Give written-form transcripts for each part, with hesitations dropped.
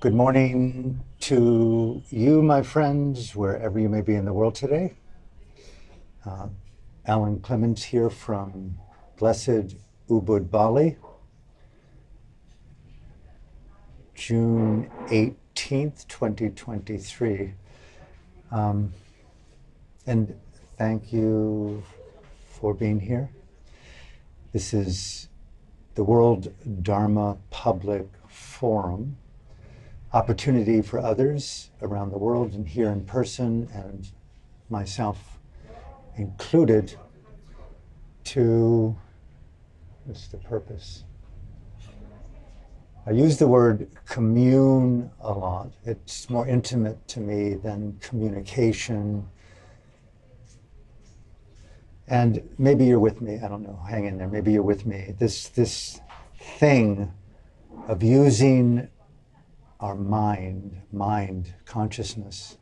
Good morning to you, my friends, wherever you may be in the world today. Alan Clements here from blessed Ubud, Bali, June 18th, 2023. And thank you for being here. This is the World Dharma Public Forum, opportunity for others around the world and here in person, and myself included, to, what's the purpose? I use the word commune a lot. It's more intimate to me than communication. And maybe you're with me, I don't know, hang in there, maybe you're with me. This thing of using our mind, consciousness,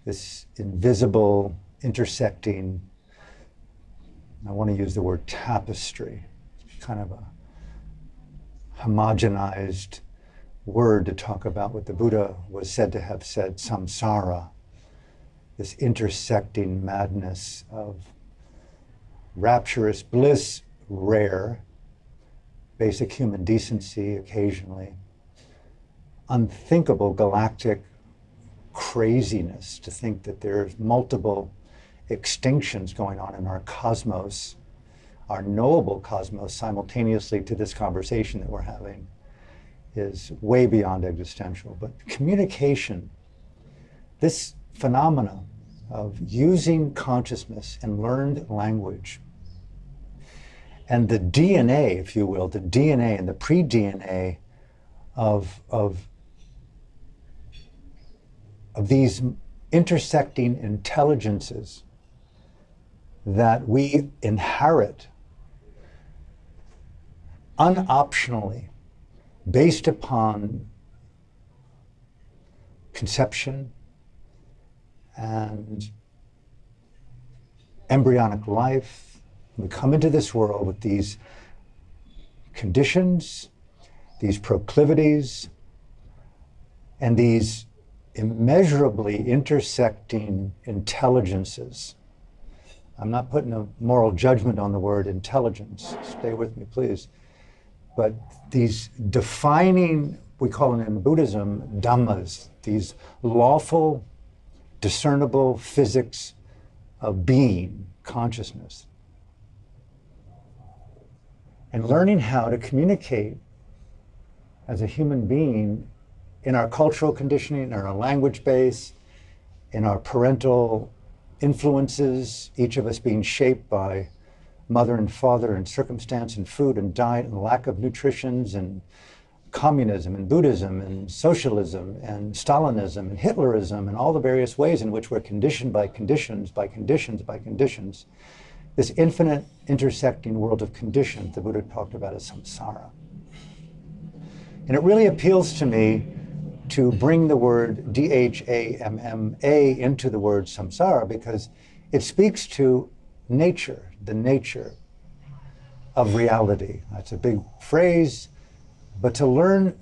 this invisible, intersecting, I want to use the word tapestry, kind of a homogenized word to talk about what the Buddha was said to have said, Samsara, this intersecting madness of rapturous bliss, rare, basic human decency occasionally, unthinkable galactic craziness to think that there's multiple extinctions going on in our cosmos, our knowable cosmos, simultaneously to this conversation that we're having, is way beyond existential. But communication, this phenomena of using consciousness and learned language, and the DNA, if you will, the DNA and the pre-DNA of these intersecting intelligences that we inherit unoptionally based upon conception and embryonic life. We come into this world with these conditions, these proclivities, and these immeasurably intersecting intelligences. I'm not putting a moral judgment on the word intelligence. Stay with me, please. But these defining, we call it in Buddhism, dhammas, these lawful, discernible physics of being, consciousness. And learning how to communicate as a human being in our cultural conditioning, in our language base, in our parental influences, each of us being shaped by mother and father and circumstance and food and diet and lack of nutritions and communism and Buddhism and socialism and Stalinism and Hitlerism and all the various ways in which we're conditioned by conditions, by conditions, by conditions. This infinite intersecting world of conditions the Buddha talked about as samsara. And it really appeals to me to bring the word D-H-A-M-M-A into the word samsara, because it speaks to nature, the nature of reality. That's a big phrase, but to learn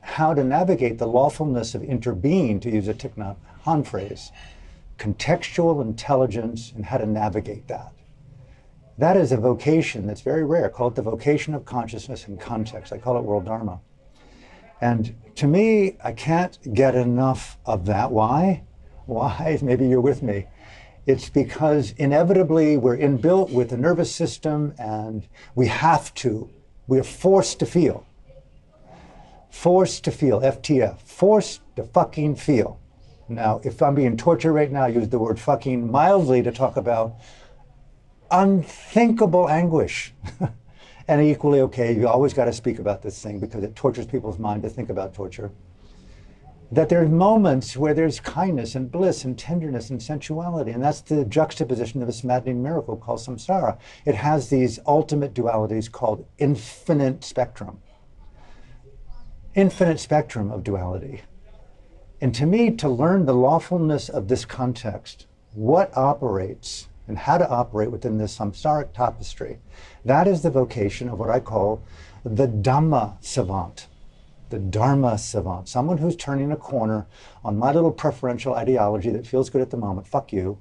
how to navigate the lawfulness of interbeing, to use a Thich Nhat Hanh phrase, contextual intelligence and how to navigate that. That is a vocation that's very rare. I call it the vocation of consciousness and context. I call it world dharma. And to me, I can't get enough of that. Why? Why? Maybe you're with me. It's because inevitably we're inbuilt with the nervous system, and we're forced to feel. Forced to feel, FTF, forced to fucking feel. Now, if I'm being tortured right now, I use the word fucking mildly to talk about unthinkable anguish. And equally okay, you always got to speak about this thing because it tortures people's mind to think about torture. That there's moments where there's kindness and bliss and tenderness and sensuality, and that's the juxtaposition of this maddening miracle called samsara. It has these ultimate dualities called infinite spectrum of duality. And to me, to learn the lawfulness of this context, what operates and how to operate within this samsaric tapestry, that is the vocation of what I call the Dhamma savant. the Dharma savant, someone who's turning a corner on my little preferential ideology that feels good at the moment. Fuck you.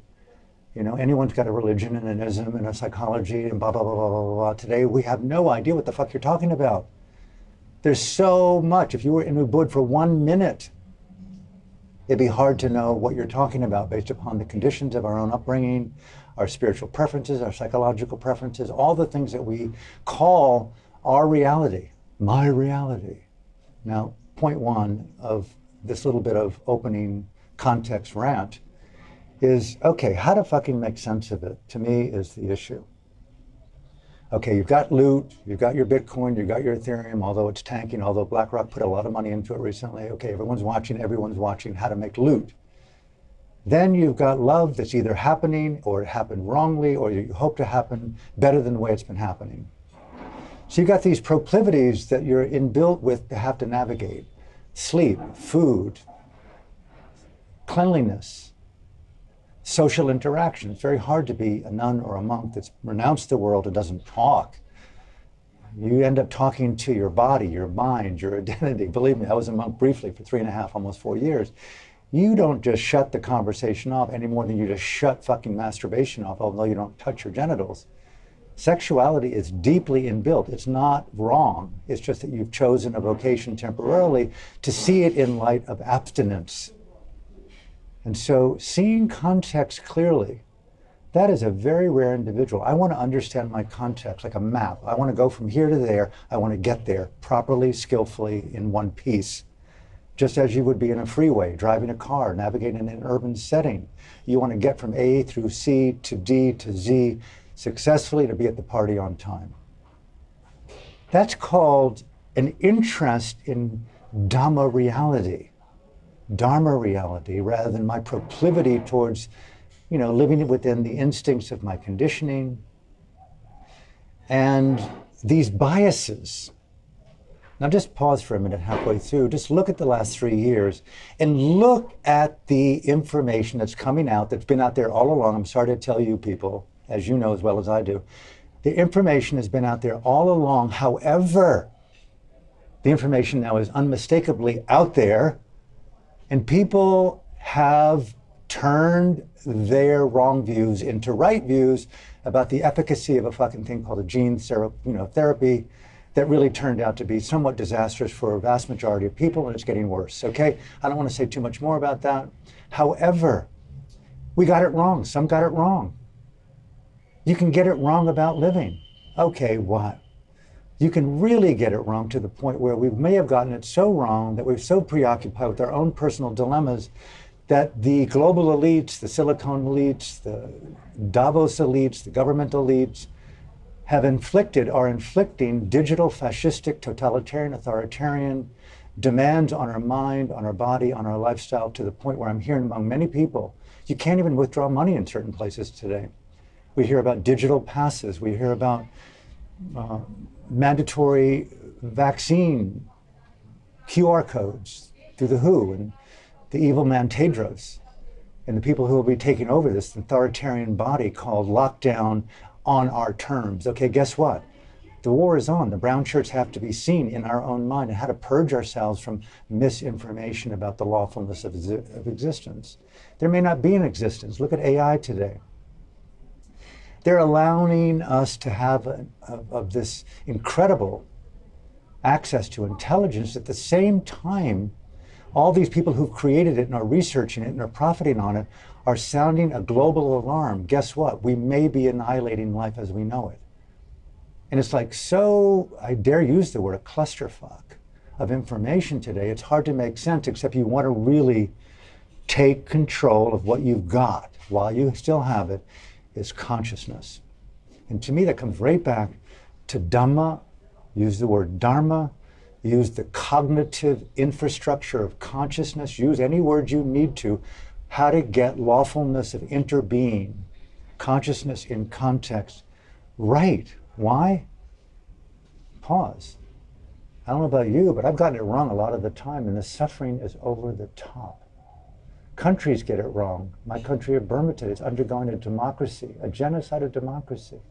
You know, anyone's got a religion and an ism and a psychology and blah, blah, blah, blah, blah, blah. Today, we have no idea what the fuck you're talking about. There's so much. If you were in Ubud for 1 minute, it'd be hard to know what you're talking about based upon the conditions of our own upbringing, our spiritual preferences, our psychological preferences, all the things that we call our reality, my reality. Now, point one of this little bit of opening context rant is, okay, how to fucking make sense of it, to me, is the issue. Okay, you've got loot, you've got your Bitcoin, you've got your Ethereum, although it's tanking, although BlackRock put a lot of money into it recently. Okay, everyone's watching how to make loot. Then you've got love that's either happening or it happened wrongly or you hope to happen better than the way it's been happening. So you've got these proclivities that you're inbuilt with to have to navigate. Sleep, food, cleanliness, social interaction. It's very hard to be a nun or a monk that's renounced the world and doesn't talk. You end up talking to your body, your mind, your identity. Believe me, I was a monk briefly for 3.5, almost 4 years. You don't just shut the conversation off any more than you just shut fucking masturbation off, although you don't touch your genitals. Sexuality is deeply inbuilt. It's not wrong. It's just that you've chosen a vocation temporarily to see it in light of abstinence. And so seeing context clearly, that is a very rare individual. I want to understand my context like a map. I want to go from here to there. I want to get there properly, skillfully, in one piece. Just as you would be in a freeway, driving a car, navigating in an urban setting. You want to get from A through C to D to Z successfully to be at the party on time. That's called an interest in Dhamma reality. Dharma reality, rather than my proclivity towards, you know, living within the instincts of my conditioning. And these biases. Now just pause for a minute halfway through. Just look at the last 3 years and look at the information that's coming out, that's been out there all along. I'm sorry to tell you people, as you know as well as I do, the information has been out there all along. However, the information now is unmistakably out there, and people have turned their wrong views into right views about the efficacy of a fucking thing called a gene therapy that really turned out to be somewhat disastrous for a vast majority of people, and it's getting worse, okay? I don't want to say too much more about that. However, we got it wrong. Some got it wrong. You can get it wrong about living. Okay, what? You can really get it wrong to the point where we may have gotten it so wrong that we're so preoccupied with our own personal dilemmas that the global elites, the Silicon elites, the Davos elites, the governmental elites are inflicting digital, fascistic, totalitarian, authoritarian demands on our mind, on our body, on our lifestyle, to the point where I'm hearing among many people, you can't even withdraw money in certain places today. We hear about digital passes. We hear about mandatory vaccine QR codes through the WHO and the evil man Tedros and the people who will be taking over this authoritarian body called lockdown on our terms. Okay, guess what? The war is on. The brown shirts have to be seen in our own mind and how to purge ourselves from misinformation about the lawfulness of existence. There may not be an existence. Look at AI today. They're allowing us to have of this incredible access to intelligence. At the same time, all these people who've created it and are researching it and are profiting on it are sounding a global alarm. Guess what? We may be annihilating life as we know it. And it's like, so, I dare use the word, a clusterfuck of information today. It's hard to make sense, except you want to really take control of what you've got while you still have it, is consciousness. And to me, that comes right back to Dhamma. Use the word Dharma. Use the cognitive infrastructure of consciousness. Use any word you need to. How to get lawfulness of interbeing, consciousness in context, right. Why? Pause. I don't know about you, but I've gotten it wrong a lot of the time, and the suffering is over the top. Countries get it wrong. My country of Burma today is undergoing a democracy, a genocide of democracy.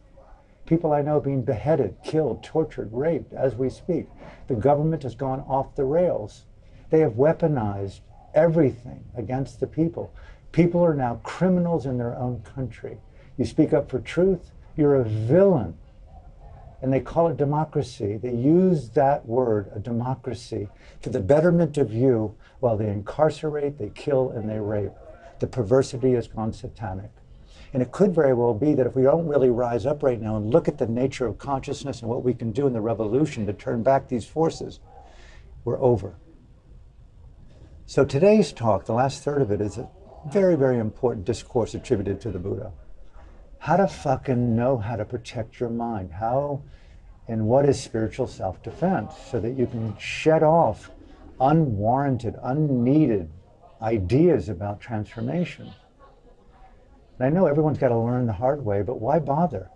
People I know being beheaded, killed, tortured, raped as we speak. The government has gone off the rails. They have weaponized everything against the people. People are now criminals in their own country. You speak up for truth, you're a villain. And they call it democracy. They use that word, a democracy, for the betterment of you while they incarcerate, they kill, and they rape. The perversity has gone satanic. And it could very well be that if we don't really rise up right now and look at the nature of consciousness and what we can do in the revolution to turn back these forces, we're over. So today's talk, the last third of it, is a very, very important discourse attributed to the Buddha. How to fucking know how to protect your mind. How and what is spiritual self-defense so that you can shed off unwarranted, unneeded ideas about transformation. And I know everyone's got to learn the hard way, but why bother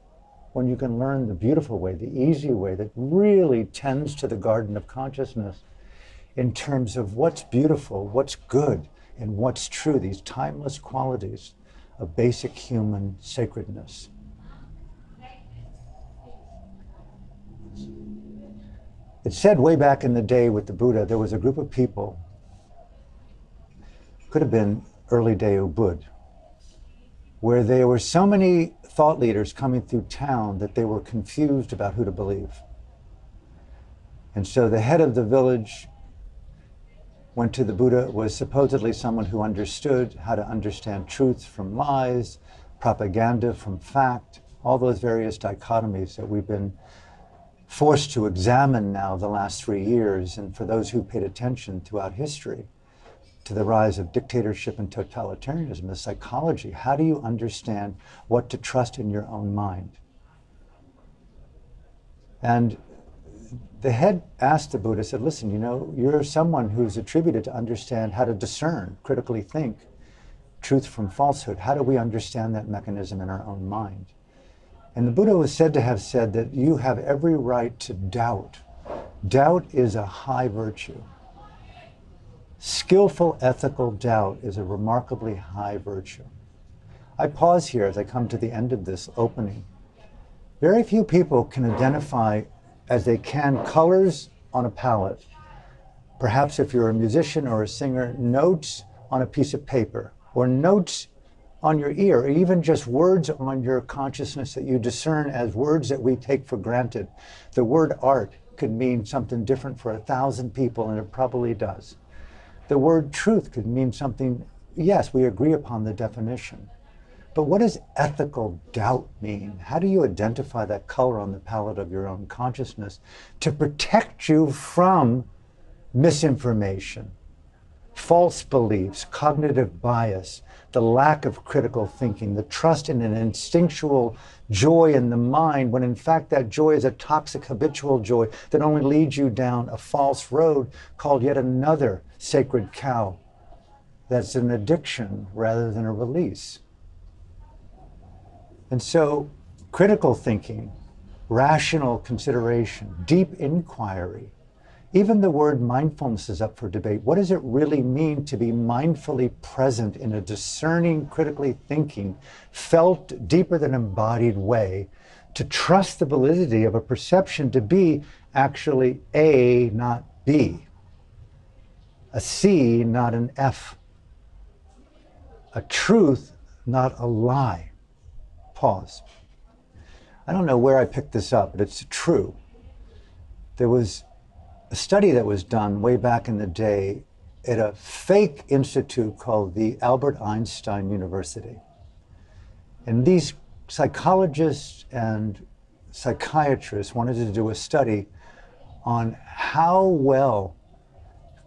when you can learn the beautiful way, the easy way that really tends to the garden of consciousness in terms of what's beautiful, what's good, and what's true, these timeless qualities of basic human sacredness. It's said way back in the day with the Buddha, there was a group of people, could have been early day Ubud, where there were so many thought leaders coming through town that they were confused about who to believe. And so the head of the village went to the Buddha, was supposedly someone who understood how to understand truth from lies, propaganda from fact, all those various dichotomies that we've been forced to examine now the last 3 years, and for those who paid attention throughout history, to the rise of dictatorship and totalitarianism, the psychology. How do you understand what to trust in your own mind? And the head asked the Buddha, said, listen, you know, you're someone who's attributed to understand how to discern, critically think, truth from falsehood. How do we understand that mechanism in our own mind? And the Buddha was said to have said that you have every right to doubt. Doubt is a high virtue. Skillful ethical doubt is a remarkably high virtue. I pause here as I come to the end of this opening. Very few people can identify as they can colors on a palette. Perhaps if you're a musician or a singer, notes on a piece of paper, or notes on your ear, or even just words on your consciousness that you discern as words that we take for granted. The word art could mean something different for 1,000 people, and it probably does. The word truth could mean something, yes, we agree upon the definition. But what does ethical doubt mean? How do you identify that color on the palette of your own consciousness to protect you from misinformation, false beliefs, cognitive bias, the lack of critical thinking, the trust in an instinctual joy in the mind, when in fact that joy is a toxic habitual joy that only leads you down a false road called yet another sacred cow that's an addiction rather than a release. And so critical thinking, rational consideration, deep inquiry, even the word mindfulness is up for debate. What does it really mean to be mindfully present in a discerning, critically thinking, felt deeper than embodied way, to trust the validity of a perception to be actually A, not B, a C, not an F, a truth, not a lie. Pause. I don't know where I picked this up, but it's true. There was a study that was done way back in the day at a fake institute called the Albert Einstein University. And these psychologists and psychiatrists wanted to do a study on how well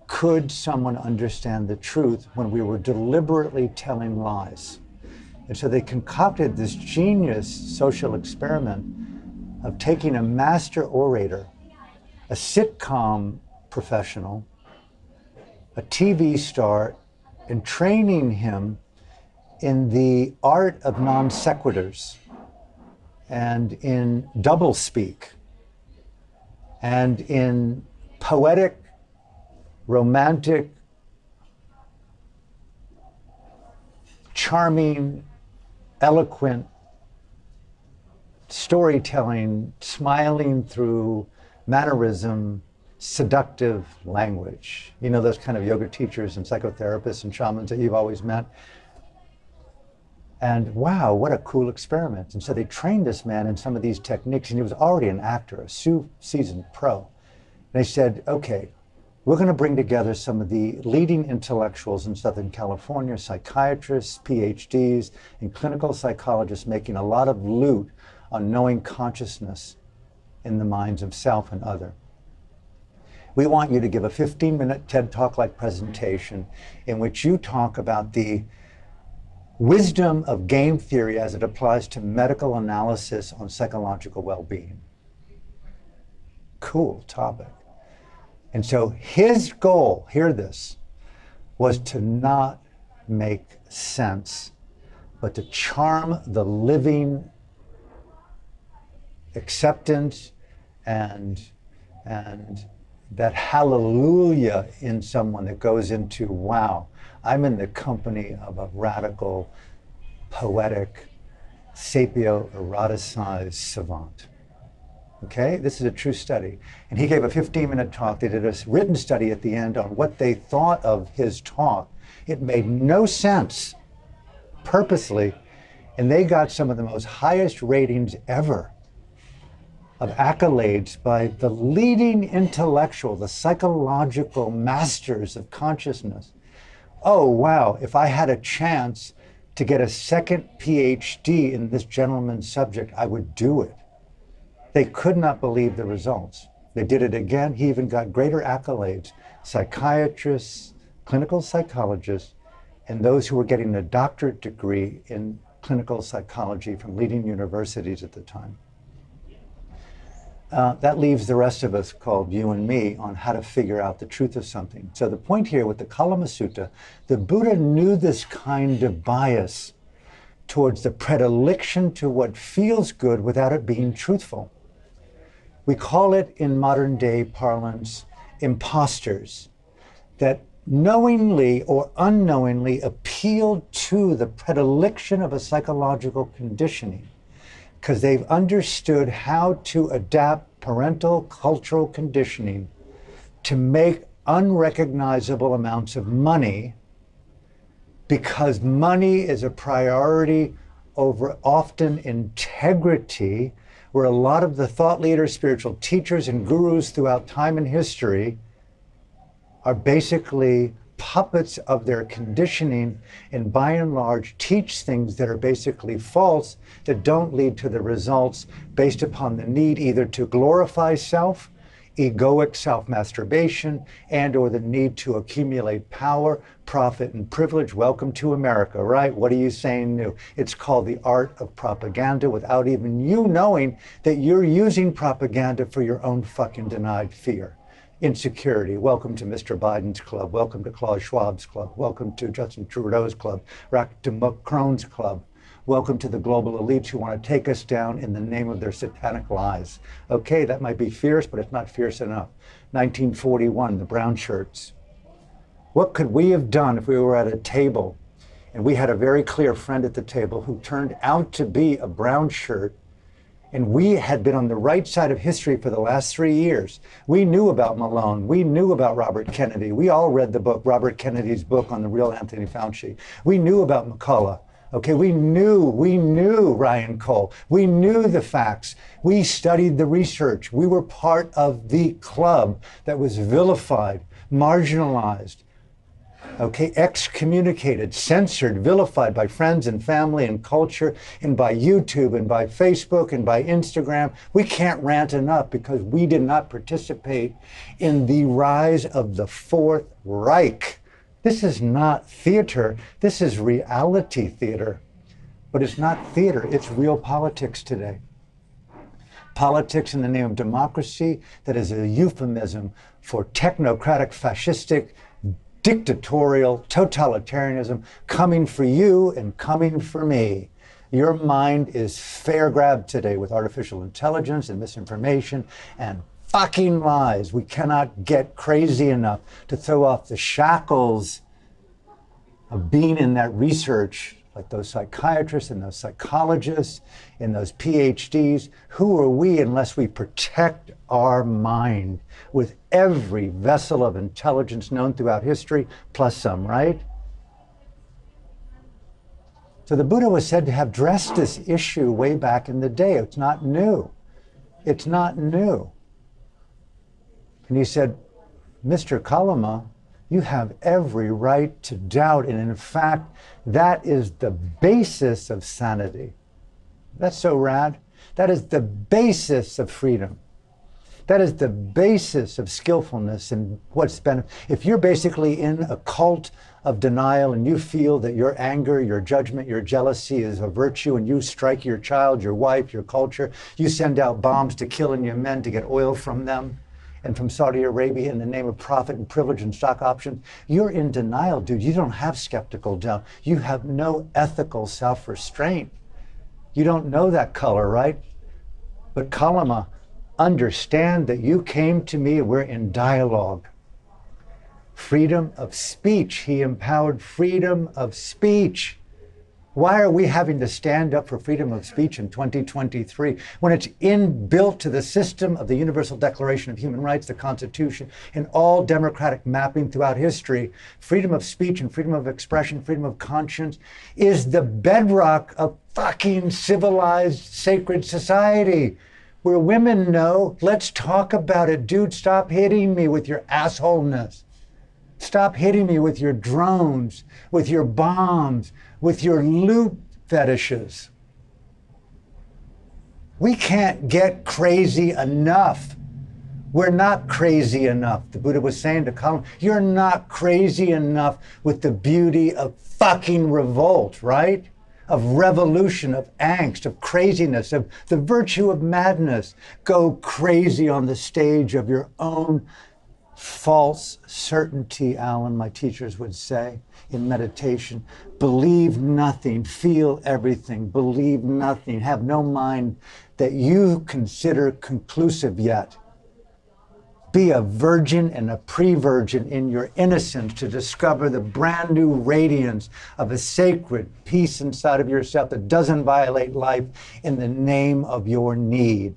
could someone understand the truth when we were deliberately telling lies. And so they concocted this genius social experiment of taking a master orator, a sitcom professional, a TV star, and training him in the art of non sequiturs and in doublespeak and in poetic, romantic, charming, eloquent storytelling, smiling through mannerism, seductive language. You know those kind of yoga teachers and psychotherapists and shamans that you've always met? And wow, what a cool experiment. And so they trained this man in some of these techniques, and he was already an actor, a seasoned pro. And they said, okay, we're going to bring together some of the leading intellectuals in Southern California, psychiatrists, PhDs, and clinical psychologists making a lot of loot on knowing consciousness in the minds of self and other. We want you to give a 15-minute TED Talk-like presentation in which you talk about the wisdom of game theory as it applies to medical analysis on psychological well-being. Cool topic. And so his goal, hear this, was to not make sense, but to charm the living acceptance and that hallelujah in someone that goes into, wow, I'm in the company of a radical, poetic, sapio-eroticized savant. Okay, this is a true study. And he gave a 15-minute talk. They did a written study at the end on what they thought of his talk. It made no sense, purposely, and they got some of the most highest ratings ever of accolades by the leading intellectual, the psychological masters of consciousness. Oh, wow, if I had a chance to get a second PhD in this gentleman's subject, I would do it. They could not believe the results. They did it again. He even got greater accolades. Psychiatrists, clinical psychologists, and those who were getting a doctorate degree in clinical psychology from leading universities at the time. That leaves the rest of us, called you and me, on how to figure out the truth of something. So the point here with the Kalama Sutta, the Buddha knew this kind of bias towards the predilection to what feels good without it being truthful. We call it, in modern day parlance, imposters, that knowingly or unknowingly appealed to the predilection of a psychological conditioning because they've understood how to adapt parental cultural conditioning to make unrecognizable amounts of money, because money is a priority over often integrity, where a lot of the thought leaders, spiritual teachers, and gurus throughout time and history are basically puppets of their conditioning, and by and large teach things that are basically false, that don't lead to the results based upon the need either to glorify self, egoic self-masturbation, and or the need to accumulate power, profit, and privilege. Welcome to America, right? What are you saying new? It's called the art of propaganda without even you knowing that you're using propaganda for your own fucking denied fear. Insecurity. Welcome to Mr. Biden's club. Welcome to Klaus Schwab's club. Welcome to Justin Trudeau's club. Back to Macron's club. Welcome to the global elites who want to take us down in the name of their satanic lies. Okay, that might be fierce, but it's not fierce enough. 1941, the brown shirts. What could we have done if we were at a table and we had a very clear friend at the table who turned out to be a brown shirt, and we had been on the right side of history for the last 3 years? We knew about Malone. We knew about Robert Kennedy. We all read the book, Robert Kennedy's book on the real Anthony Fauci. We knew about McCullough. Okay, we knew Ryan Cole. We knew the facts. We studied the research. We were part of the club that was vilified, marginalized, okay, excommunicated, censored, vilified by friends and family and culture, and by YouTube and by Facebook and by Instagram. We can't rant enough because we did not participate in the rise of the Fourth Reich. This is not theater. This is reality theater. But it's not theater. It's real politics today. Politics in the name of democracy that is a euphemism for technocratic, fascistic, dictatorial totalitarianism coming for you and coming for me. Your mind is fair grabbed today with artificial intelligence and misinformation and fucking lies. We cannot get crazy enough to throw off the shackles of being in that research like those psychiatrists and those psychologists and those PhDs. Who are we unless we protect our mind with every vessel of intelligence known throughout history, plus some, right? So the Buddha was said to have addressed this issue way back in the day. It's not new. It's not new. And he said, Mr. Kalama, you have every right to doubt. And in fact, that is the basis of sanity. That's so rad. That is the basis of freedom. That is the basis of skillfulness and what's been. If you're basically in a cult of denial and you feel that your anger, your judgment, your jealousy is a virtue, and you strike your child, your wife, your culture, you send out bombs to kill in Yemen to get oil from them and from Saudi Arabia in the name of profit and privilege and stock options, you're in denial, dude. You don't have skeptical doubt. You have no ethical self-restraint. You don't know that color, right? But Kalama, understand that you came to me and we're in dialogue. Freedom of speech. He empowered freedom of speech. Why are we having to stand up for freedom of speech in 2023 when it's inbuilt to the system of the Universal Declaration of Human Rights, the Constitution, and all democratic mapping throughout history? Freedom of speech and freedom of expression, freedom of conscience is the bedrock of fucking civilized, sacred society. Where women know, let's talk about it. Dude, stop hitting me with your assholeness. Stop hitting me with your drones, with your bombs, with your loot fetishes. We can't get crazy enough. We're not crazy enough. The Buddha was saying to Clements, you're not crazy enough with the beauty of fucking revolt, right? Of revolution, of angst, of craziness, of the virtue of madness. Go crazy on the stage of your own false certainty, Alan, my teachers would say in meditation. Believe nothing, feel everything, believe nothing, have no mind that you consider conclusive yet. Be a virgin and a pre-virgin in your innocence to discover the brand new radiance of a sacred peace inside of yourself that doesn't violate life in the name of your need.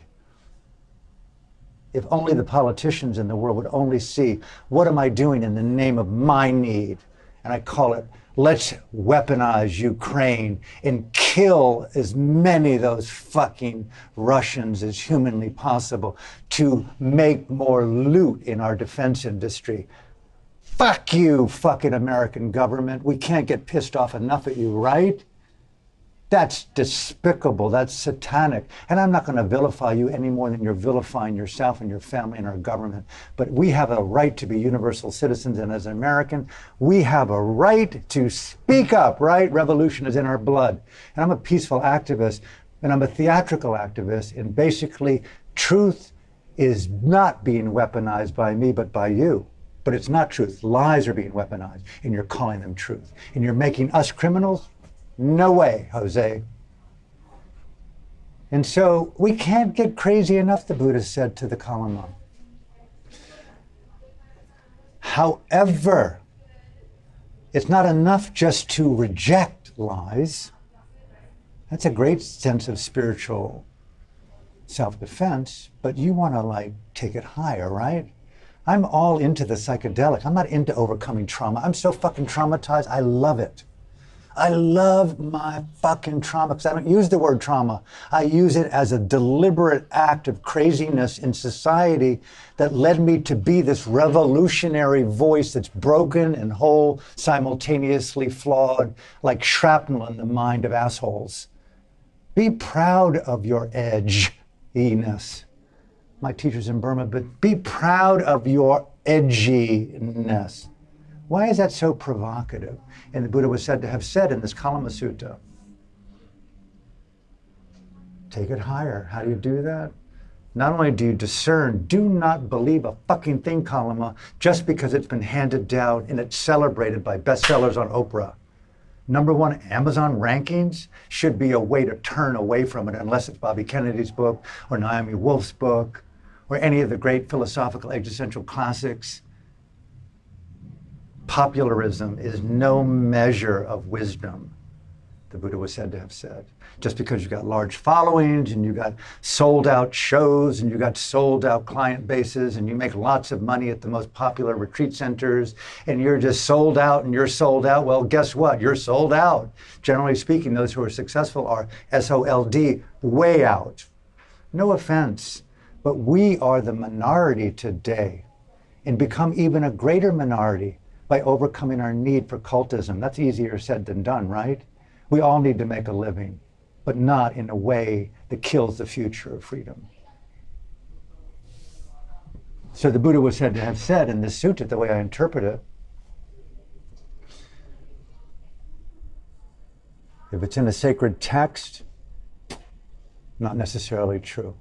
If only the politicians in the world would only see, what am I doing in the name of my need? And I call it, let's weaponize Ukraine and kill as many of those fucking Russians as humanly possible to make more loot in our defense industry. Fuck you, fucking American government. We can't get pissed off enough at you, right? That's despicable. That's satanic. And I'm not going to vilify you any more than you're vilifying yourself and your family and our government. But we have a right to be universal citizens. And as an American, we have a right to speak up, right? Revolution is in our blood. And I'm a peaceful activist, and I'm a theatrical activist. And basically, truth is not being weaponized by me, but by you. But it's not truth. Lies are being weaponized, and you're calling them truth. And you're making us criminals? No way, Jose. And so we can't get crazy enough, the Buddha said to the Kalama. However, it's not enough just to reject lies. That's a great sense of spiritual self-defense, but you want to like take it higher, right? I'm all into the psychedelic. I'm not into overcoming trauma. I'm so fucking traumatized. I love it. I love my fucking trauma, because I don't use the word trauma. I use it as a deliberate act of craziness in society that led me to be this revolutionary voice that's broken and whole, simultaneously flawed, like shrapnel in the mind of assholes. Be proud of your edginess. My teachers in Burma, but be proud of your edginess. Why is that so provocative? And the Buddha was said to have said in this Kalama Sutta, take it higher. How do you do that? Not only do you discern, do not believe a fucking thing, Kalama, just because it's been handed down and it's celebrated by bestsellers on Oprah. #1 Amazon rankings should be a way to turn away from it, unless it's Bobby Kennedy's book or Naomi Wolf's book or any of the great philosophical existential classics. Popularism is no measure of wisdom. the Buddha was said to have said. Just because you got large followings and you got sold out shows and you got sold out client bases and you make lots of money at the most popular retreat centers and you're just sold out and you're sold out, well, guess what? You're sold out. Generally speaking, those who are successful are SOLD, way out. No offense, but we are the minority today and become even a greater minority by overcoming our need for cultism. That's easier said than done, right? We all need to make a living, but not in a way that kills the future of freedom. So the Buddha was said to have said in this sutta, the way I interpret it, if it's in a sacred text, not necessarily true.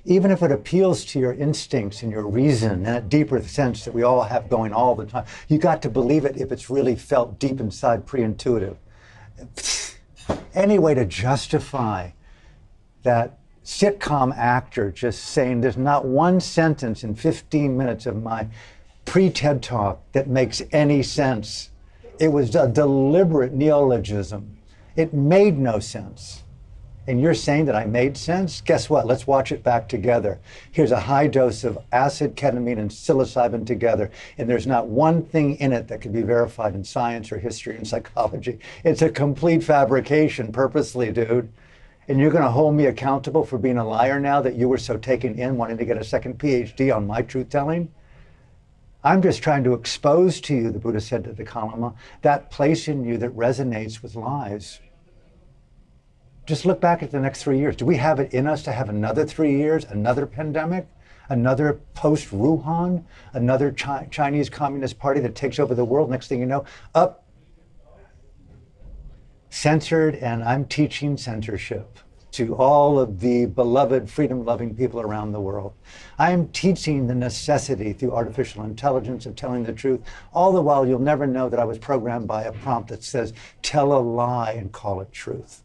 Even if it appeals to your instincts and your reason and that deeper sense that we all have going all the time, you got to believe it if it's really felt deep inside, pre-intuitive. Any way to justify that sitcom actor just saying there's not one sentence in 15 minutes of my pre-TED talk that makes any sense. It was a deliberate neologism. It made no sense. And you're saying that I made sense? Guess what? Let's watch it back together. Here's a high dose of acid, ketamine, and psilocybin together. And there's not one thing in it that can be verified in science or history and psychology. It's a complete fabrication, purposely, dude. And you're going to hold me accountable for being a liar now that you were so taken in wanting to get a second PhD on my truth-telling? I'm just trying to expose to you, the Buddha said to the Kalama, that place in you that resonates with lies. Just look back at the next 3 years. Do we have it in us to have another 3 years, another pandemic, another post-Wuhan, another Chinese Communist Party that takes over the world? Next thing you know, up, censored, and I'm teaching censorship to all of the beloved freedom-loving people around the world. I am teaching the necessity through artificial intelligence of telling the truth. All the while, you'll never know that I was programmed by a prompt that says, tell a lie and call it truth.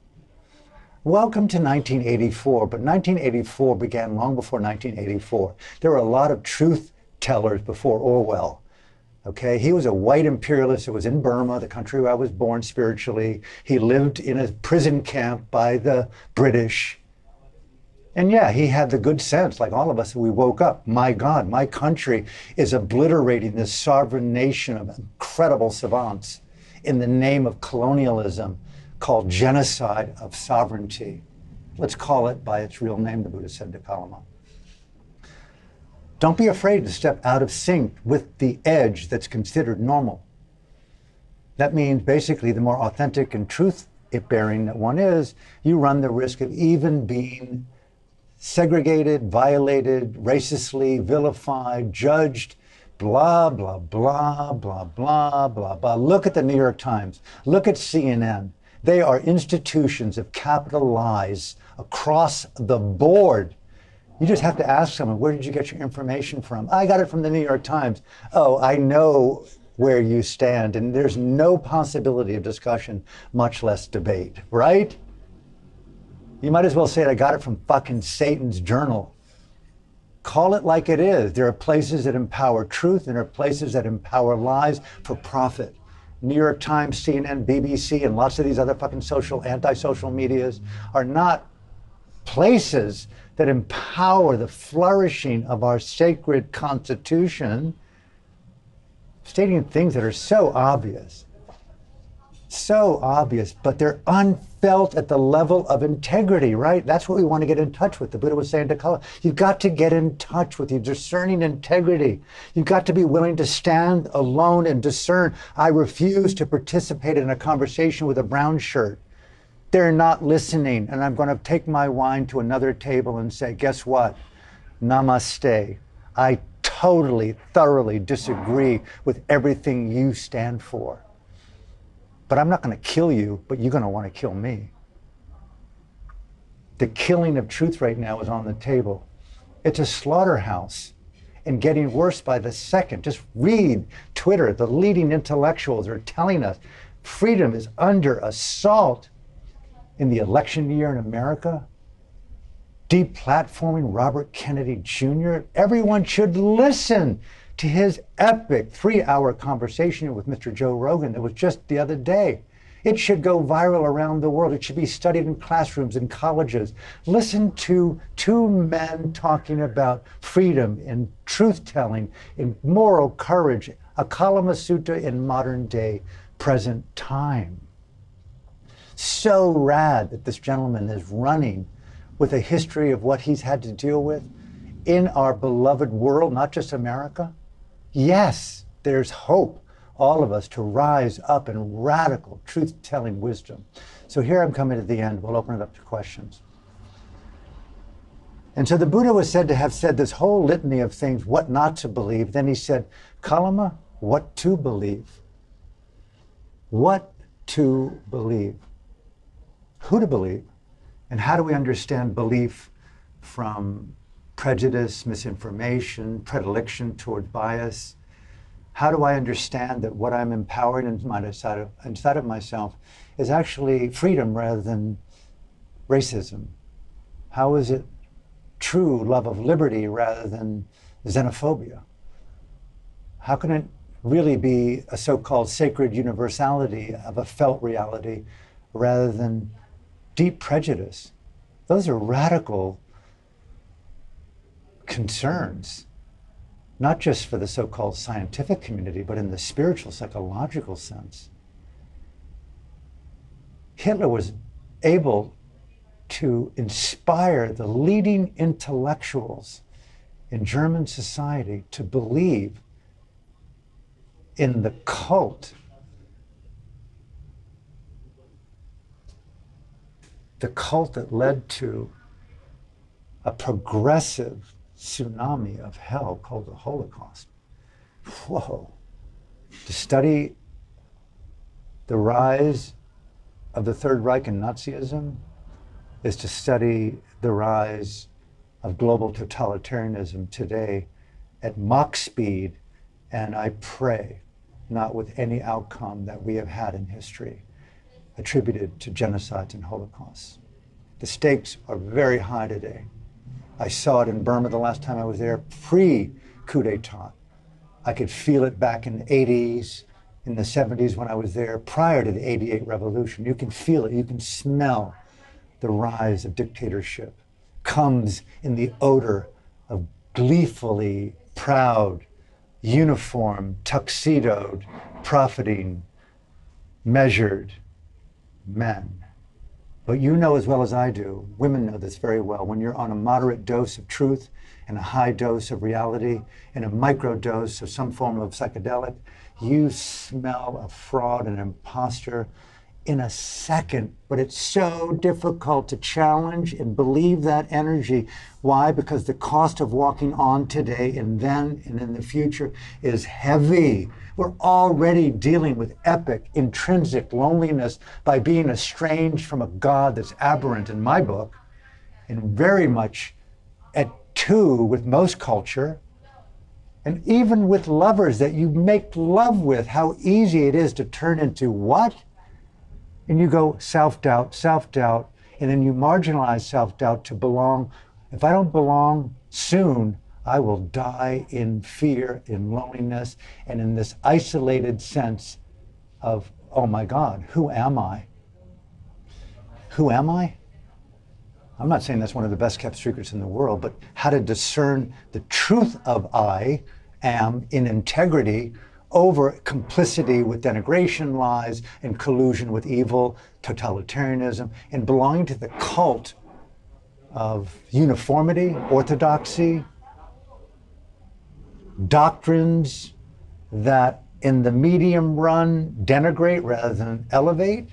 Welcome to 1984, but 1984 began long before 1984. There were a lot of truth tellers before Orwell. Okay, he was a white imperialist who was in Burma, the country where I was born spiritually. He lived in a prison camp by the British. And yeah, he had the good sense, like all of us, we woke up. My God, my country is obliterating this sovereign nation of incredible savants in the name of colonialism, called genocide of sovereignty. Let's call it by its real name, the Buddha said to Kalama. Don't be afraid to step out of sync with the edge that's considered normal. That means basically the more authentic and truth-bearing that one is, you run the risk of even being segregated, violated, racistly vilified, judged, blah, blah, blah, blah, blah, blah, blah. Look at the New York Times. Look at CNN. They are institutions of capital lies across the board. You just have to ask someone, where did you get your information from? I got it from the New York Times. Oh, I know where you stand, and there's no possibility of discussion, much less debate, right? You might as well say I got it from fucking Satan's journal. Call it like it is. There are places that empower truth, and there are places that empower lies for profit. New York Times, CNN, BBC, and lots of these other fucking anti-social medias are not places that empower the flourishing of our sacred constitution, stating things that are so obvious, but they're unfelt at the level of integrity, right? That's what we want to get in touch with. The Buddha was saying to Kala, you've got to get in touch with your discerning integrity. You've got to be willing to stand alone and discern. I refuse to participate in a conversation with a brown shirt. They're not listening, and I'm going to take my wine to another table and say, guess what? Namaste. I totally, thoroughly disagree with everything you stand for. But I'm not going to kill you, but you're going to want to kill me. The killing of truth right now is on the table. It's a slaughterhouse and getting worse by the second. Just read Twitter. The leading intellectuals are telling us freedom is under assault. In the election year in America, deplatforming Robert Kennedy Jr., everyone should listen to his epic 3-hour conversation with Mr. Joe Rogan that was just the other day. It should go viral around the world. It should be studied in classrooms and colleges. Listen to two men talking about freedom and truth-telling and moral courage, a Kalama Sutta in modern day, present time. So rad that this gentleman is running with a history of what he's had to deal with in our beloved world, not just America. Yes, there's hope, all of us, to rise up in radical truth-telling wisdom. So here I'm coming to the end. We'll open it up to questions. And so the Buddha was said to have said this whole litany of things, what not to believe. Then he said, Kalama, what to believe? What to believe? Who to believe? And how do we understand belief from prejudice, misinformation, predilection toward bias? How do I understand that what I'm empowering inside of myself is actually freedom rather than racism? How is it true love of liberty rather than xenophobia? How can it really be a so-called sacred universality of a felt reality rather than deep prejudice? Those are radical concerns, not just for the so-called scientific community, but in the spiritual, psychological sense. Hitler was able to inspire the leading intellectuals in German society to believe in the cult that led to a progressive tsunami of hell called the Holocaust. Whoa. To study the rise of the Third Reich and Nazism is to study the rise of global totalitarianism today at Mach speed, and I pray not with any outcome that we have had in history attributed to genocides and holocausts. The stakes are very high today. I saw it in Burma the last time I was there, pre-coup d'etat. I could feel it back in the 80s, in the 70s when I was there, prior to the 88 revolution. You can feel it, you can smell the rise of dictatorship. Comes in the odor of gleefully proud, uniformed, tuxedoed, profiting, measured men. But you know as well as I do, women know this very well, when you're on a moderate dose of truth and a high dose of reality and a micro dose of some form of psychedelic, you smell a fraud and imposter in a second. But it's so difficult to challenge and believe that energy. Why? Because the cost of walking on today and then and in the future is heavy. We're already dealing with epic, intrinsic loneliness by being estranged from a God that's aberrant in my book and very much at two with most culture. And even with lovers that you make love with, how easy it is to turn into what? And you go self-doubt, and then you marginalize self-doubt to belong. If I don't belong soon, I will die in fear, in loneliness, and in this isolated sense of, oh my God, who am I? Who am I? I'm not saying that's one of the best kept secrets in the world, but how to discern the truth of I am in integrity over complicity with denigration, lies, and collusion with evil, totalitarianism, and belonging to the cult of uniformity, orthodoxy, doctrines that in the medium run denigrate rather than elevate,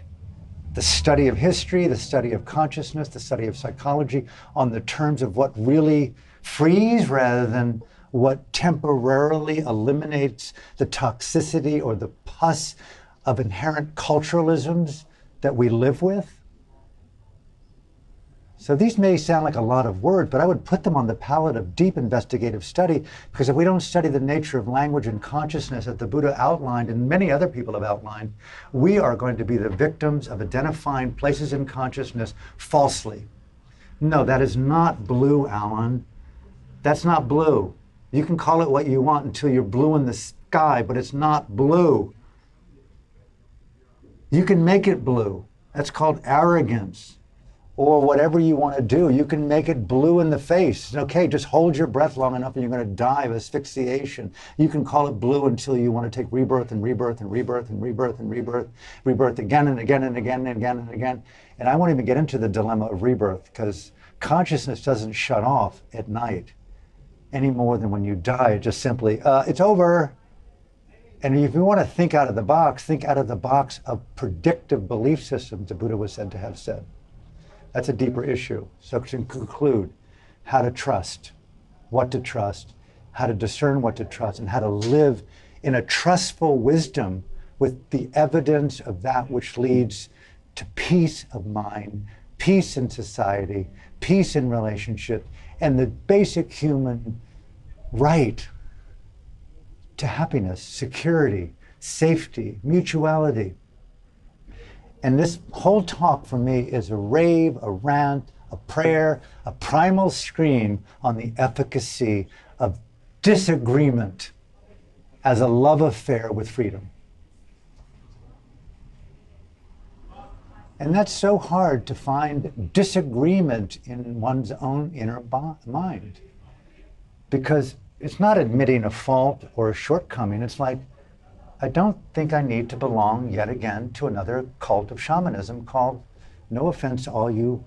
the study of history, the study of consciousness, the study of psychology on the terms of what really frees rather than what temporarily eliminates the toxicity or the pus of inherent culturalisms that we live with. So these may sound like a lot of words, but I would put them on the palette of deep investigative study, because if we don't study the nature of language and consciousness that the Buddha outlined and many other people have outlined, we are going to be the victims of identifying places in consciousness falsely. No, that is not blue, Alan. That's not blue. You can call it what you want until you're blue in the sky, but it's not blue. You can make it blue. That's called arrogance. Or whatever you want to do, you can make it blue in the face. Okay, just hold your breath long enough and you're going to die of asphyxiation. You can call it blue until you want to take rebirth and rebirth and rebirth and rebirth and rebirth, rebirth again and again and again and again and again. And I won't even get into the dilemma of rebirth because consciousness doesn't shut off at night any more than when you die. It just simply, it's over. And if you want to think out of the box of predictive belief systems, the Buddha was said to have said. That's a deeper issue. So to conclude, how to trust, what to trust, how to discern what to trust, and how to live in a trustful wisdom with the evidence of that which leads to peace of mind, peace in society, peace in relationship, and the basic human right to happiness, security, safety, mutuality. And this whole talk for me is a rave, a rant, a prayer, a primal scream on the efficacy of disagreement as a love affair with freedom. And that's so hard to find disagreement in one's own inner mind. Because it's not admitting a fault or a shortcoming. It's like, I don't think I need to belong yet again to another cult of shamanism called, no offense to all you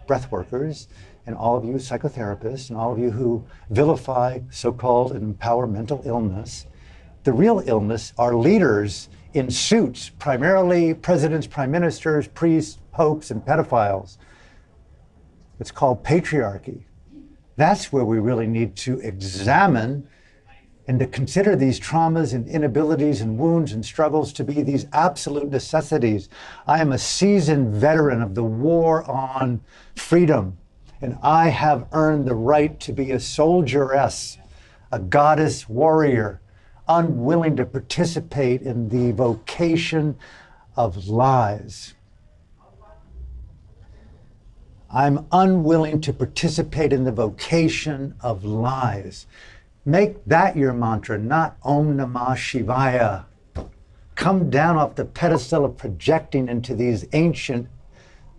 breath workers and all of you psychotherapists and all of you who vilify so-called and empower mental illness. The real illness are leaders in suits, primarily presidents, prime ministers, priests, popes, and pedophiles. It's called patriarchy. That's where we really need to examine and to consider these traumas and inabilities and wounds and struggles to be these absolute necessities. I am a seasoned veteran of the war on freedom, and I have earned the right to be a soldieress, a goddess warrior, unwilling to participate in the vocation of lies. I'm unwilling to participate in the vocation of lies. Make that your mantra, not Om Namah Shivaya. Come down off the pedestal of projecting into these ancient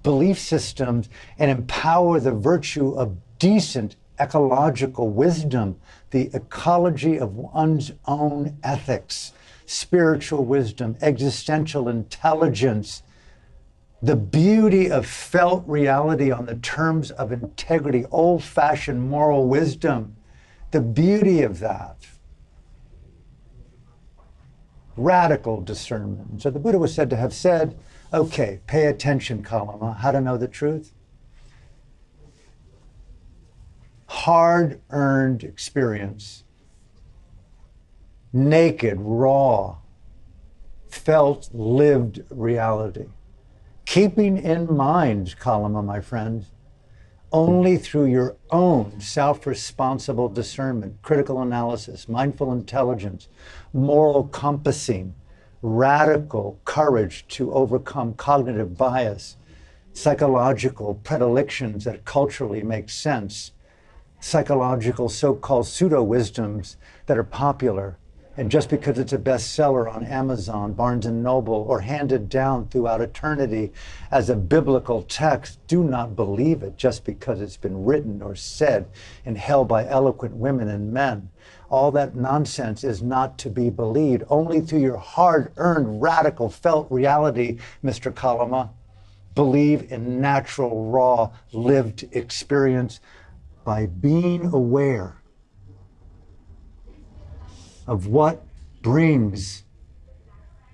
belief systems and empower the virtue of decent ecological wisdom, the ecology of one's own ethics, spiritual wisdom, existential intelligence, the beauty of felt reality on the terms of integrity, old-fashioned moral wisdom. The beauty of that. Radical discernment. So the Buddha was said to have said, okay, pay attention, Kalama, how to know the truth. Hard-earned experience. Naked, raw, felt, lived reality. Keeping in mind, Kalama, my friend, only through your own self-responsible discernment, critical analysis, mindful intelligence, moral compassing, radical courage to overcome cognitive bias, psychological predilections that culturally make sense, psychological so-called pseudo-wisdoms that are popular, and just because it's a bestseller on Amazon, Barnes & Noble, or handed down throughout eternity as a biblical text, do not believe it just because it's been written or said and held by eloquent women and men. All that nonsense is not to be believed. Only through your hard-earned, radical, felt reality, Mr. Kalama, believe in natural, raw, lived experience by being aware of what brings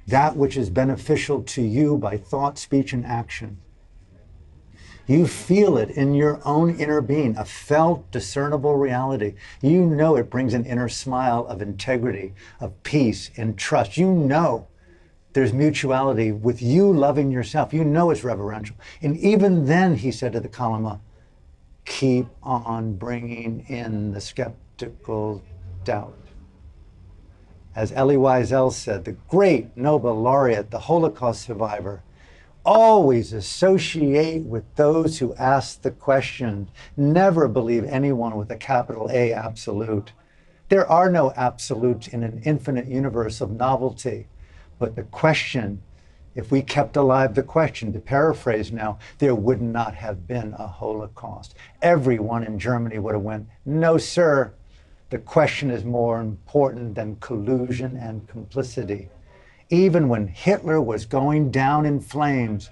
that which is beneficial to you by thought, speech, and action. You feel it in your own inner being, a felt, discernible reality. You know it brings an inner smile of integrity, of peace, and trust. You know there's mutuality with you loving yourself. You know it's reverential. And even then, he said to the Kalama, keep on bringing in the skeptical doubt. As Elie Wiesel said, the great Nobel laureate, the Holocaust survivor, always associate with those who ask the question. Never believe anyone with a capital A absolute. There are no absolutes in an infinite universe of novelty. But the question If we kept alive the question, to paraphrase now, there would not have been a Holocaust. Everyone in Germany would have went, no, sir, the question is more important than collusion and complicity. Even when Hitler was going down in flames,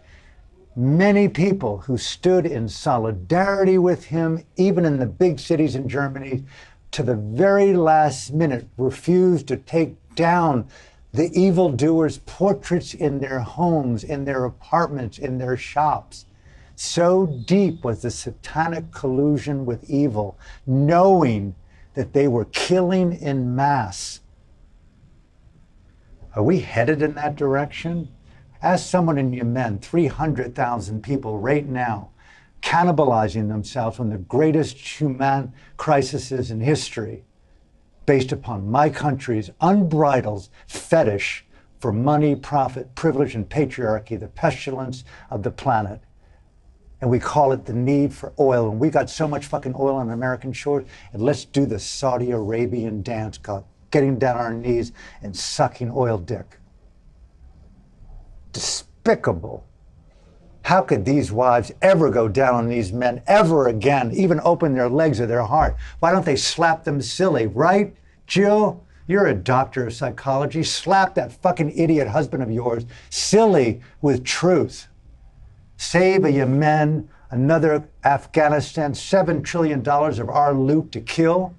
many people who stood in solidarity with him, even in the big cities in Germany, to the very last minute refused to take down the evildoers' portraits in their homes, in their apartments, in their shops. So deep was the satanic collusion with evil, knowing that they were killing in mass. Are we headed in that direction? Ask someone in Yemen, 300,000 people right now, cannibalizing themselves on the greatest human crises in history, based upon my country's unbridled fetish for money, profit, privilege, and patriarchy, the pestilence of the planet. And we call it the need for oil. And we got so much fucking oil on American shores, and let's do the Saudi Arabian dance, God, getting down on our knees and sucking oil dick. Despicable. How could these wives ever go down on these men ever again, even open their legs or their heart? Why don't they slap them silly, right? Jill, you're a doctor of psychology. Slap that fucking idiot husband of yours silly with truth. Save a Yemen, another Afghanistan, $7 trillion of our loot to kill.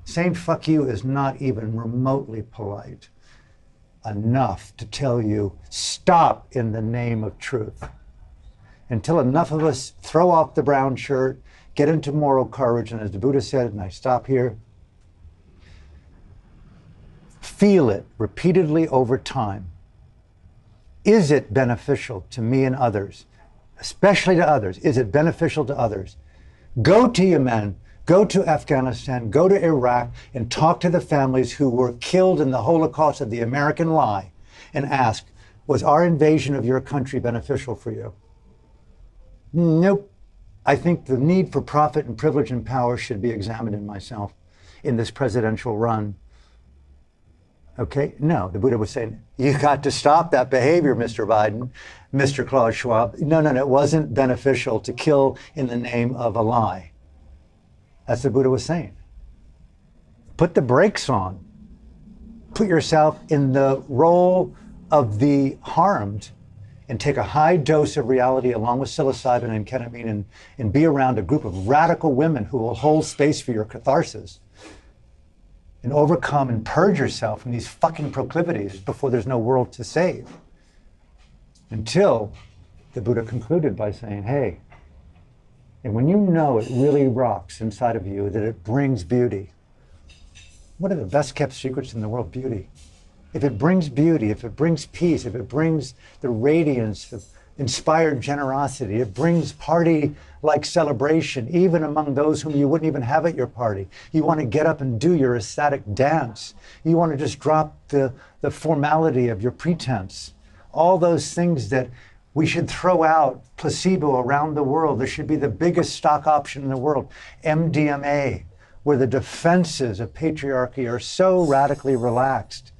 Saying fuck you is not even remotely polite enough to tell you, stop in the name of truth. Until enough of us throw off the brown shirt, get into moral courage, and as the Buddha said, and I stop here, feel it repeatedly over time. Is it beneficial to me and others, especially to others? Is it beneficial to others? Go to Yemen, go to Afghanistan, go to Iraq, and talk to the families who were killed in the Holocaust of the American lie and ask, was our invasion of your country beneficial for you? Nope. I think the need for profit and privilege and power should be examined in myself in this presidential run. Okay? No, the Buddha was saying, you got to stop that behavior, Mr. Biden, Mr. Klaus Schwab. No, it wasn't beneficial to kill in the name of a lie. That's what the Buddha was saying. Put the brakes on. Put yourself in the role of the harmed and take a high dose of reality along with psilocybin and ketamine and be around a group of radical women who will hold space for your catharsis and overcome and purge yourself from these fucking proclivities before there's no world to save. Until the Buddha concluded by saying, hey, and when you know it really rocks inside of you, that it brings beauty. What are the best kept secrets in the world? Beauty. If it brings beauty, if it brings peace, if it brings the radiance of inspired generosity, it brings party-like celebration, even among those whom you wouldn't even have at your party. You want to get up and do your ecstatic dance. You want to just drop the formality of your pretense. All those things that we should throw out, placebo around the world. There should be the biggest stock option in the world, MDMA, where the defenses of patriarchy are so radically relaxed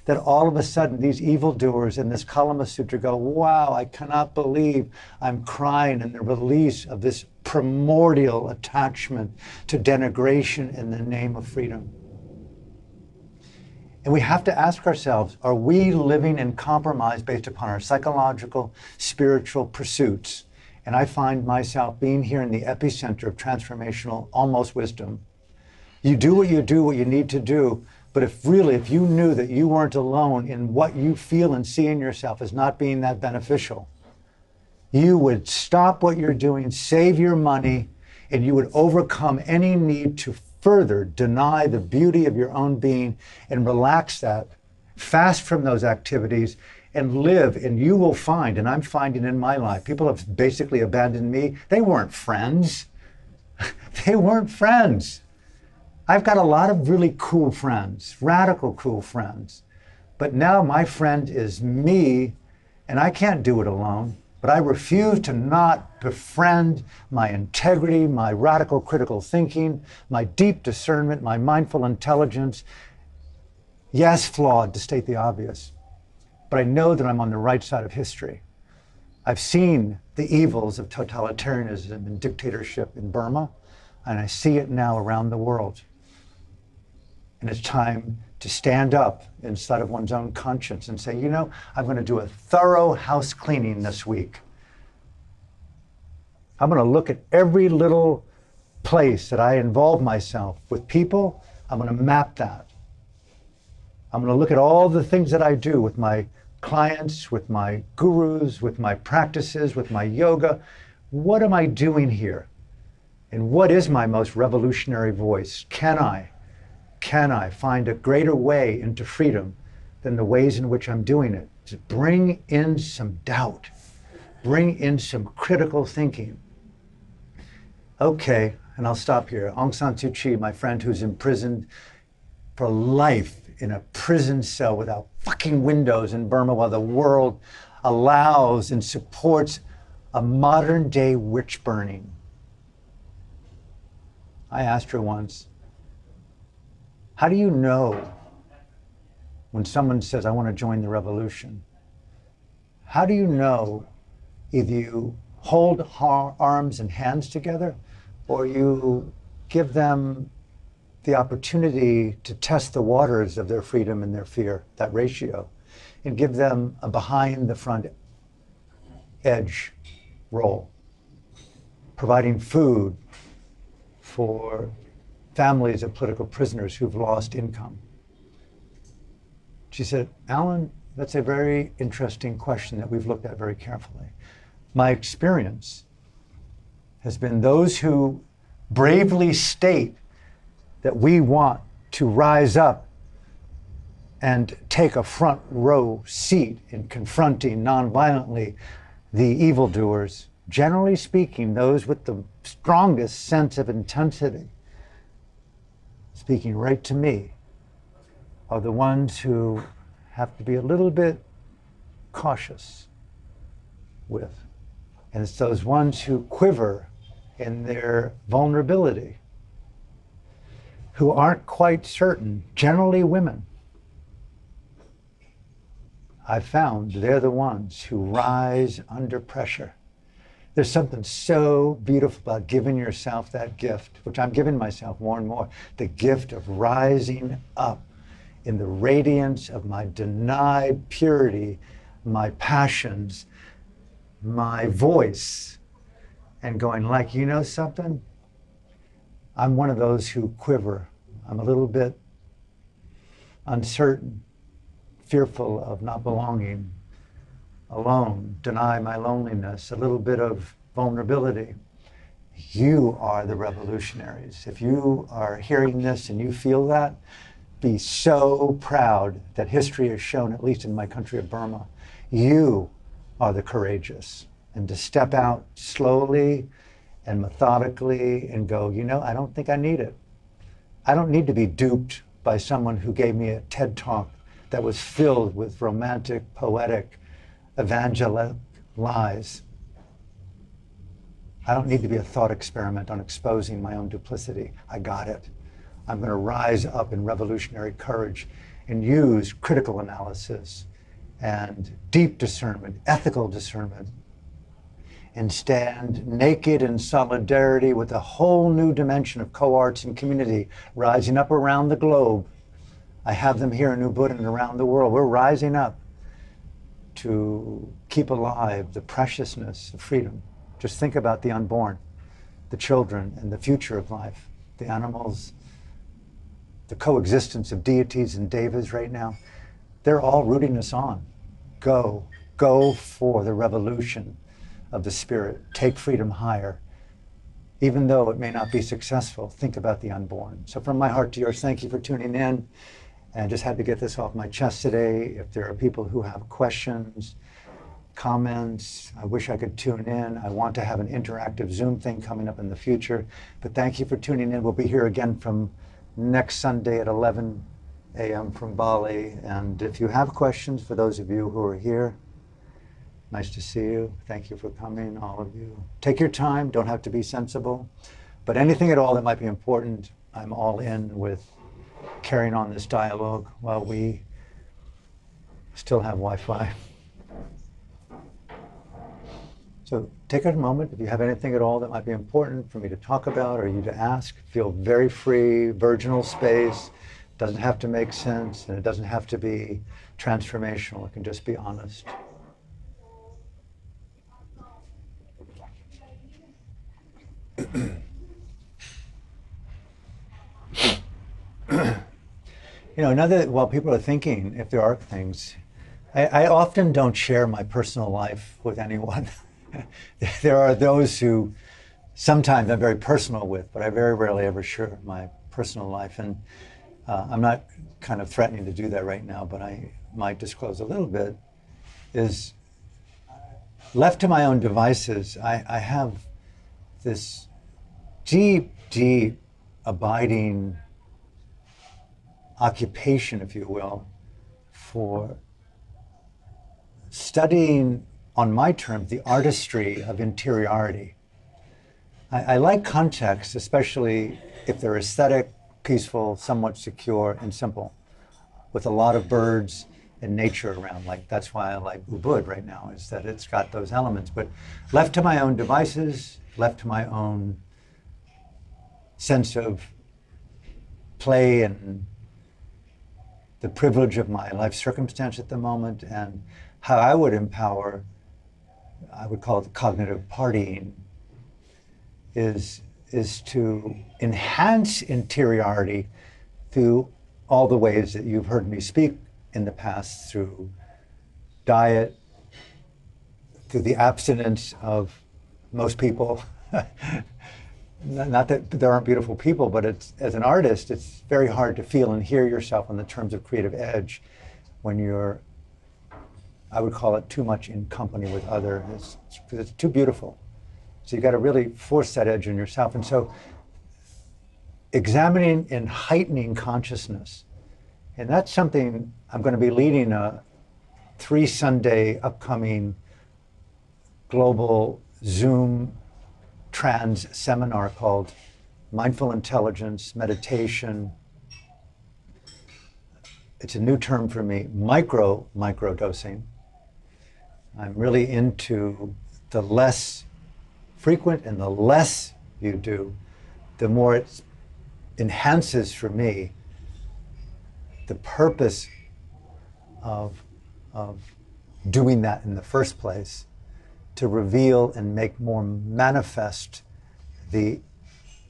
that all of a sudden these evildoers in this Kalama Sutra go, wow, I cannot believe I'm crying in the release of this primordial attachment to denigration in the name of freedom. And we have to ask ourselves, are we living in compromise based upon our psychological, spiritual pursuits? And I find myself being here in the epicenter of transformational almost wisdom. You do what you need to do, but if you knew that you weren't alone in what you feel and see in yourself as not being that beneficial, you would stop what you're doing, save your money, and you would overcome any need to further deny the beauty of your own being and relax that, fast from those activities, and live. And you will find, and I'm finding in my life, people have basically abandoned me. They weren't friends. They weren't friends. I've got a lot of really cool friends, radical cool friends. But now my friend is me, and I can't do it alone. But I refuse to not befriend my integrity, my radical critical thinking, my deep discernment, my mindful intelligence. Yes, flawed, to state the obvious. but I know that I'm on the right side of history. I've seen the evils of totalitarianism and dictatorship in Burma, and I see it now around the world. And it's time to stand up inside of one's own conscience and say, you know, I'm going to do a thorough house cleaning this week. I'm going to look at every little place that I involve myself with people. I'm going to map that. I'm going to look at all the things that I do with my clients, with my gurus, with my practices, with my yoga. What am I doing here? And what is my most revolutionary voice? Can I find a greater way into freedom than the ways in which I'm doing it? To bring in some doubt, bring in some critical thinking. Okay, and I'll stop here. Aung San Suu Kyi, my friend who's imprisoned for life in a prison cell without fucking windows in Burma while the world allows and supports a modern day witch burning. I asked her once, how do you know when someone says, I want to join the revolution? How do you know either you hold arms and hands together or you give them the opportunity to test the waters of their freedom and their fear, that ratio, and give them a behind the front edge role, providing food for families of political prisoners who've lost income? She said, Alan, that's a very interesting question that we've looked at very carefully. My experience has been those who bravely state that we want to rise up and take a front row seat in confronting nonviolently the evildoers, generally speaking, those with the strongest sense of intensity, speaking right to me, are the ones who have to be a little bit cautious with. And it's those ones who quiver in their vulnerability, who aren't quite certain, generally women. I've found they're the ones who rise under pressure. There's something so beautiful about giving yourself that gift, which I'm giving myself more and more, the gift of rising up in the radiance of my denied purity, my passions, my voice, and going like, you know something? I'm one of those who quiver. I'm a little bit uncertain, fearful of not belonging, alone, deny my loneliness, a little bit of vulnerability. You are the revolutionaries. If you are hearing this and you feel that, be so proud that history has shown, at least in my country of Burma, you are the courageous. And to step out slowly and methodically and go, you know, I don't think I need it. I don't need to be duped by someone who gave me a TED talk that was filled with romantic, poetic, evangelic lies. I don't need to be a thought experiment on exposing my own duplicity. I got it. I'm going to rise up in revolutionary courage and use critical analysis and deep discernment, ethical discernment, and stand naked in solidarity with a whole new dimension of co-arts and community rising up around the globe. I have them here in Ubud and around the world. We're rising up to keep alive the preciousness of freedom. Just think about the unborn, the children, and the future of life, the animals, the coexistence of deities and devas right now. They're all rooting us on. Go for the revolution of the spirit. Take freedom higher. Even though it may not be successful, think about the unborn. So from my heart to yours, thank you for tuning in. And just had to get this off my chest today. If there are people who have questions, comments, I wish I could tune in. I want to have an interactive Zoom thing coming up in the future. But thank you for tuning in. We'll be here again from next Sunday at 11 a.m. from Bali. And if you have questions, for those of you who are here, nice to see you. Thank you for coming, all of you. Take your time, don't have to be sensible. But anything at all that might be important, I'm all in with carrying on this dialogue while we Still have Wi-Fi. So take a moment. If you have anything at all that might be important for me to talk about or you to ask, feel very free, virginal space. Doesn't have to make sense, and it doesn't have to be transformational. It can just be honest. While people are thinking, if there are things, I often don't share my personal life with anyone. There are those who sometimes I'm very personal with, but I very rarely ever share my personal life. And I'm not kind of threatening to do that right now, but I might disclose a little bit, is left to my own devices, I have this deep, deep, abiding occupation, if you will, for studying, on my terms, the artistry of interiority. I like context, especially if they're aesthetic, peaceful, somewhat secure, and simple, with a lot of birds and nature around. Like, that's why I like Ubud right now, is that it's got those elements. But left to my own devices, left to my own sense of play and the privilege of my life circumstance at the moment, and how I would empower, I would call it cognitive partying, is to enhance interiority through all the ways that you've heard me speak in the past, through diet, through the abstinence of most people. Not that there aren't beautiful people, but as an artist, it's very hard to feel and hear yourself in the terms of creative edge when you're, I would call it, too much in company with others, because it's too beautiful. So you've got to really force that edge in yourself. And so examining and heightening consciousness, and that's something I'm going to be leading a 3-Sunday upcoming global Zoom trans seminar called Mindful Intelligence, Meditation. It's a new term for me, microdosing. I'm really into the less frequent, and the less you do, the more it enhances for me the purpose of doing that in the first place, to reveal and make more manifest the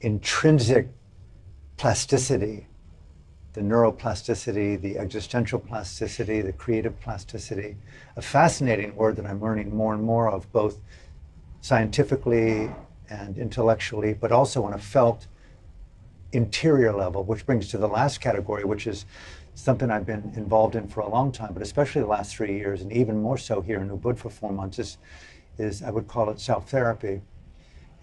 intrinsic plasticity, the neuroplasticity, the existential plasticity, the creative plasticity, a fascinating word that I'm learning more and more of, both scientifically and intellectually, but also on a felt interior level, which brings to the last category, which is something I've been involved in for a long time, but especially the last 3 years, and even more so here in Ubud for 4 months, is I would call it selftherapy,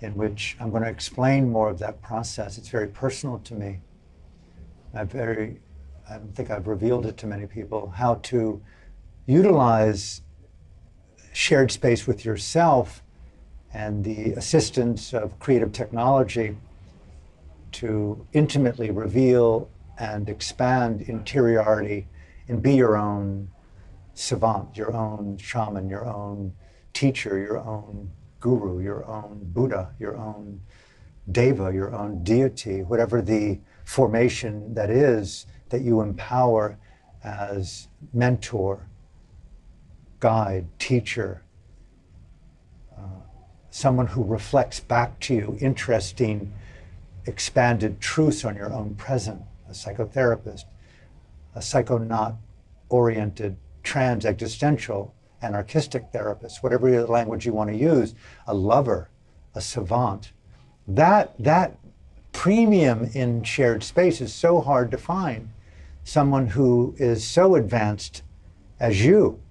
in which I'm going to explain more of that process. It's very personal to me. I don't think I've revealed it to many people, how to utilize shared space with yourself and the assistance of creative technology to intimately reveal and expand interiority and be your own savant, your own shaman, your own teacher, your own guru, your own Buddha, your own deva, your own deity, whatever the formation that is that you empower as mentor, guide, teacher, someone who reflects back to you interesting, expanded truths on your own present, a psychotherapist, a psychonaut-oriented, trans-existential, anarchistic therapist, whatever language you want to use, a lover, a savant. That premium in shared space is so hard to find. Someone who is so advanced as you.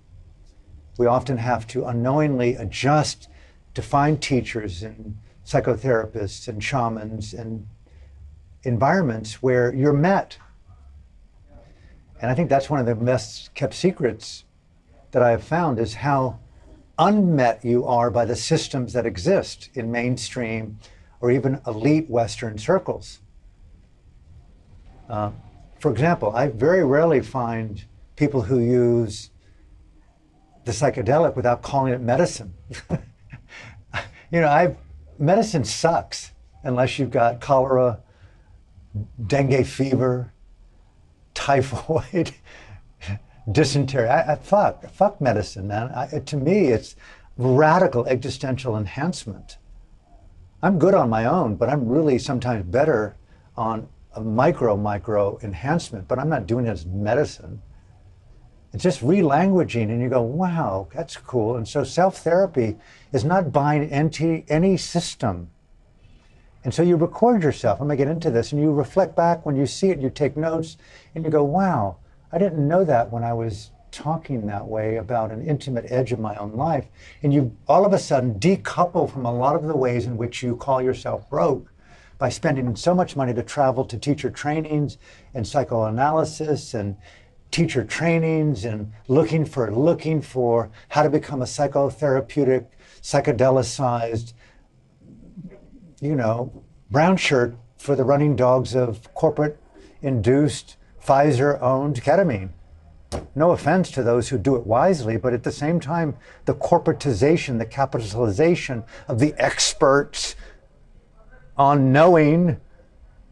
We often have to unknowingly adjust to find teachers and psychotherapists and shamans and environments where you're met. And I think that's one of the best kept secrets that I have found, is how unmet you are by the systems that exist in mainstream or even elite Western circles. For example, I very rarely find people who use the psychedelic without calling it medicine. Medicine sucks unless you've got cholera, dengue fever, typhoid, dysentery. Fuck medicine, man. To me, it's radical existential enhancement. I'm good on my own, but I'm really sometimes better on a micro enhancement, but I'm not doing it as medicine. It's just relanguaging, and you go, wow, that's cool. And so self-therapy is not buying into any system. And so you record yourself. I'm going to get into this, and you reflect back when you see it, you take notes, and you go, wow, I didn't know that when I was talking that way about an intimate edge of my own life. And you all of a sudden decouple from a lot of the ways in which you call yourself broke by spending so much money to travel to teacher trainings and psychoanalysis and teacher trainings and looking for how to become a psychotherapeutic, psychedelicized, brown shirt for the running dogs of corporate induced Pfizer owned ketamine. No offense to those who do it wisely, but at the same time, the corporatization, the capitalization of the experts on knowing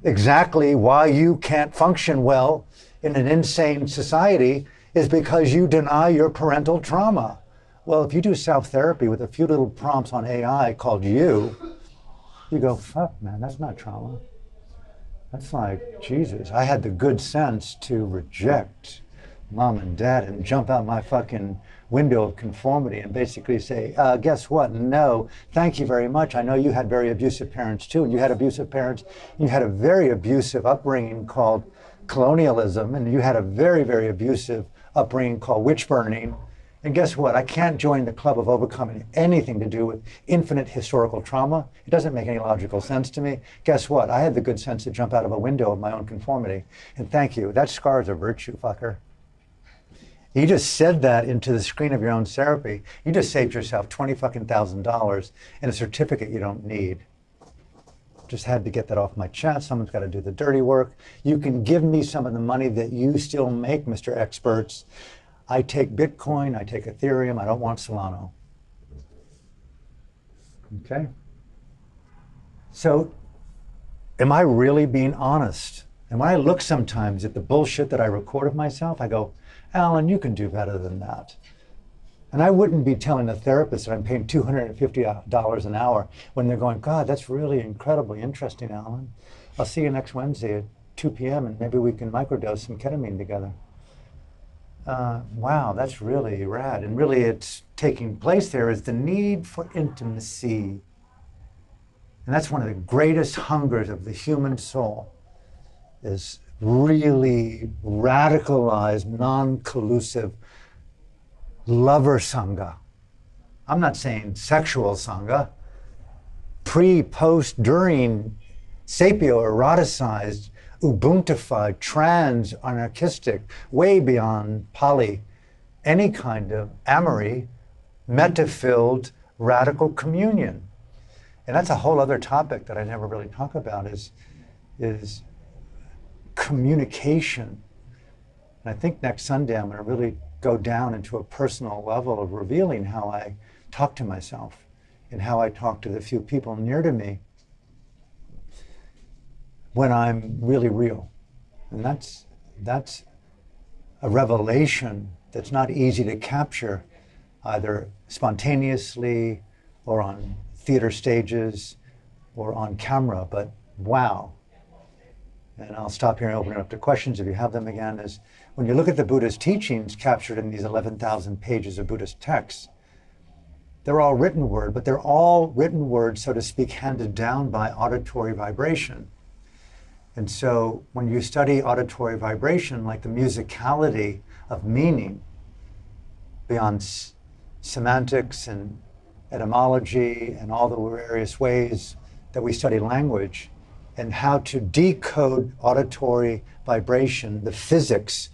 exactly why you can't function well in an insane society is because you deny your parental trauma. Well, if you do self-therapy with a few little prompts on AI called you go, fuck, man, that's not trauma. That's like, Jesus, I had the good sense to reject mom and dad and jump out my fucking window of conformity and basically say, guess what? No, thank you very much. I know you had very abusive parents too, and you had abusive parents. You had a very abusive upbringing called colonialism, and you had a very, very abusive upbringing called witch burning. And guess what? I can't join the club of overcoming anything to do with infinite historical trauma. It doesn't make any logical sense to me. Guess what? I had the good sense to jump out of a window of my own conformity. And thank you. That scar is a virtue, fucker. You just said that into the screen of your own therapy. You just saved yourself $20,000 and a certificate you don't need. Just had to get that off my chest. Someone's got to do the dirty work. You can give me some of the money that you still make, Mr. Experts. I take Bitcoin, I take Ethereum, I don't want Solana. Okay? So, am I really being honest? And when I look sometimes at the bullshit that I record of myself, I go, Alan, you can do better than that. And I wouldn't be telling a therapist that I'm paying $250 an hour when they're going, God, that's really incredibly interesting, Alan. I'll see you next Wednesday at 2 p.m. and maybe we can microdose some ketamine together. Wow, that's really rad. And really it's taking place there is the need for intimacy. And that's one of the greatest hungers of the human soul, is really radicalized, non-collusive lover sangha. I'm not saying sexual sangha. Pre, post, during, sapio-eroticized, ubuntufied, trans-anarchistic, way beyond poly, any kind of amory, meta-filled radical communion. And that's a whole other topic that I never really talk about is communication. And I think next Sunday I'm going to really go down into a personal level of revealing how I talk to myself and how I talk to the few people near to me when I'm really real. And that's a revelation that's not easy to capture either spontaneously or on theater stages or on camera, but wow. And I'll stop here and open it up to questions if you have them again, is when you look at the Buddha's teachings captured in these 11,000 pages of Buddhist texts, they're all written word, but they're all written word, so to speak, handed down by auditory vibration. And so when you study auditory vibration, like the musicality of meaning beyond semantics and etymology and all the various ways that we study language, and how to decode auditory vibration, the physics,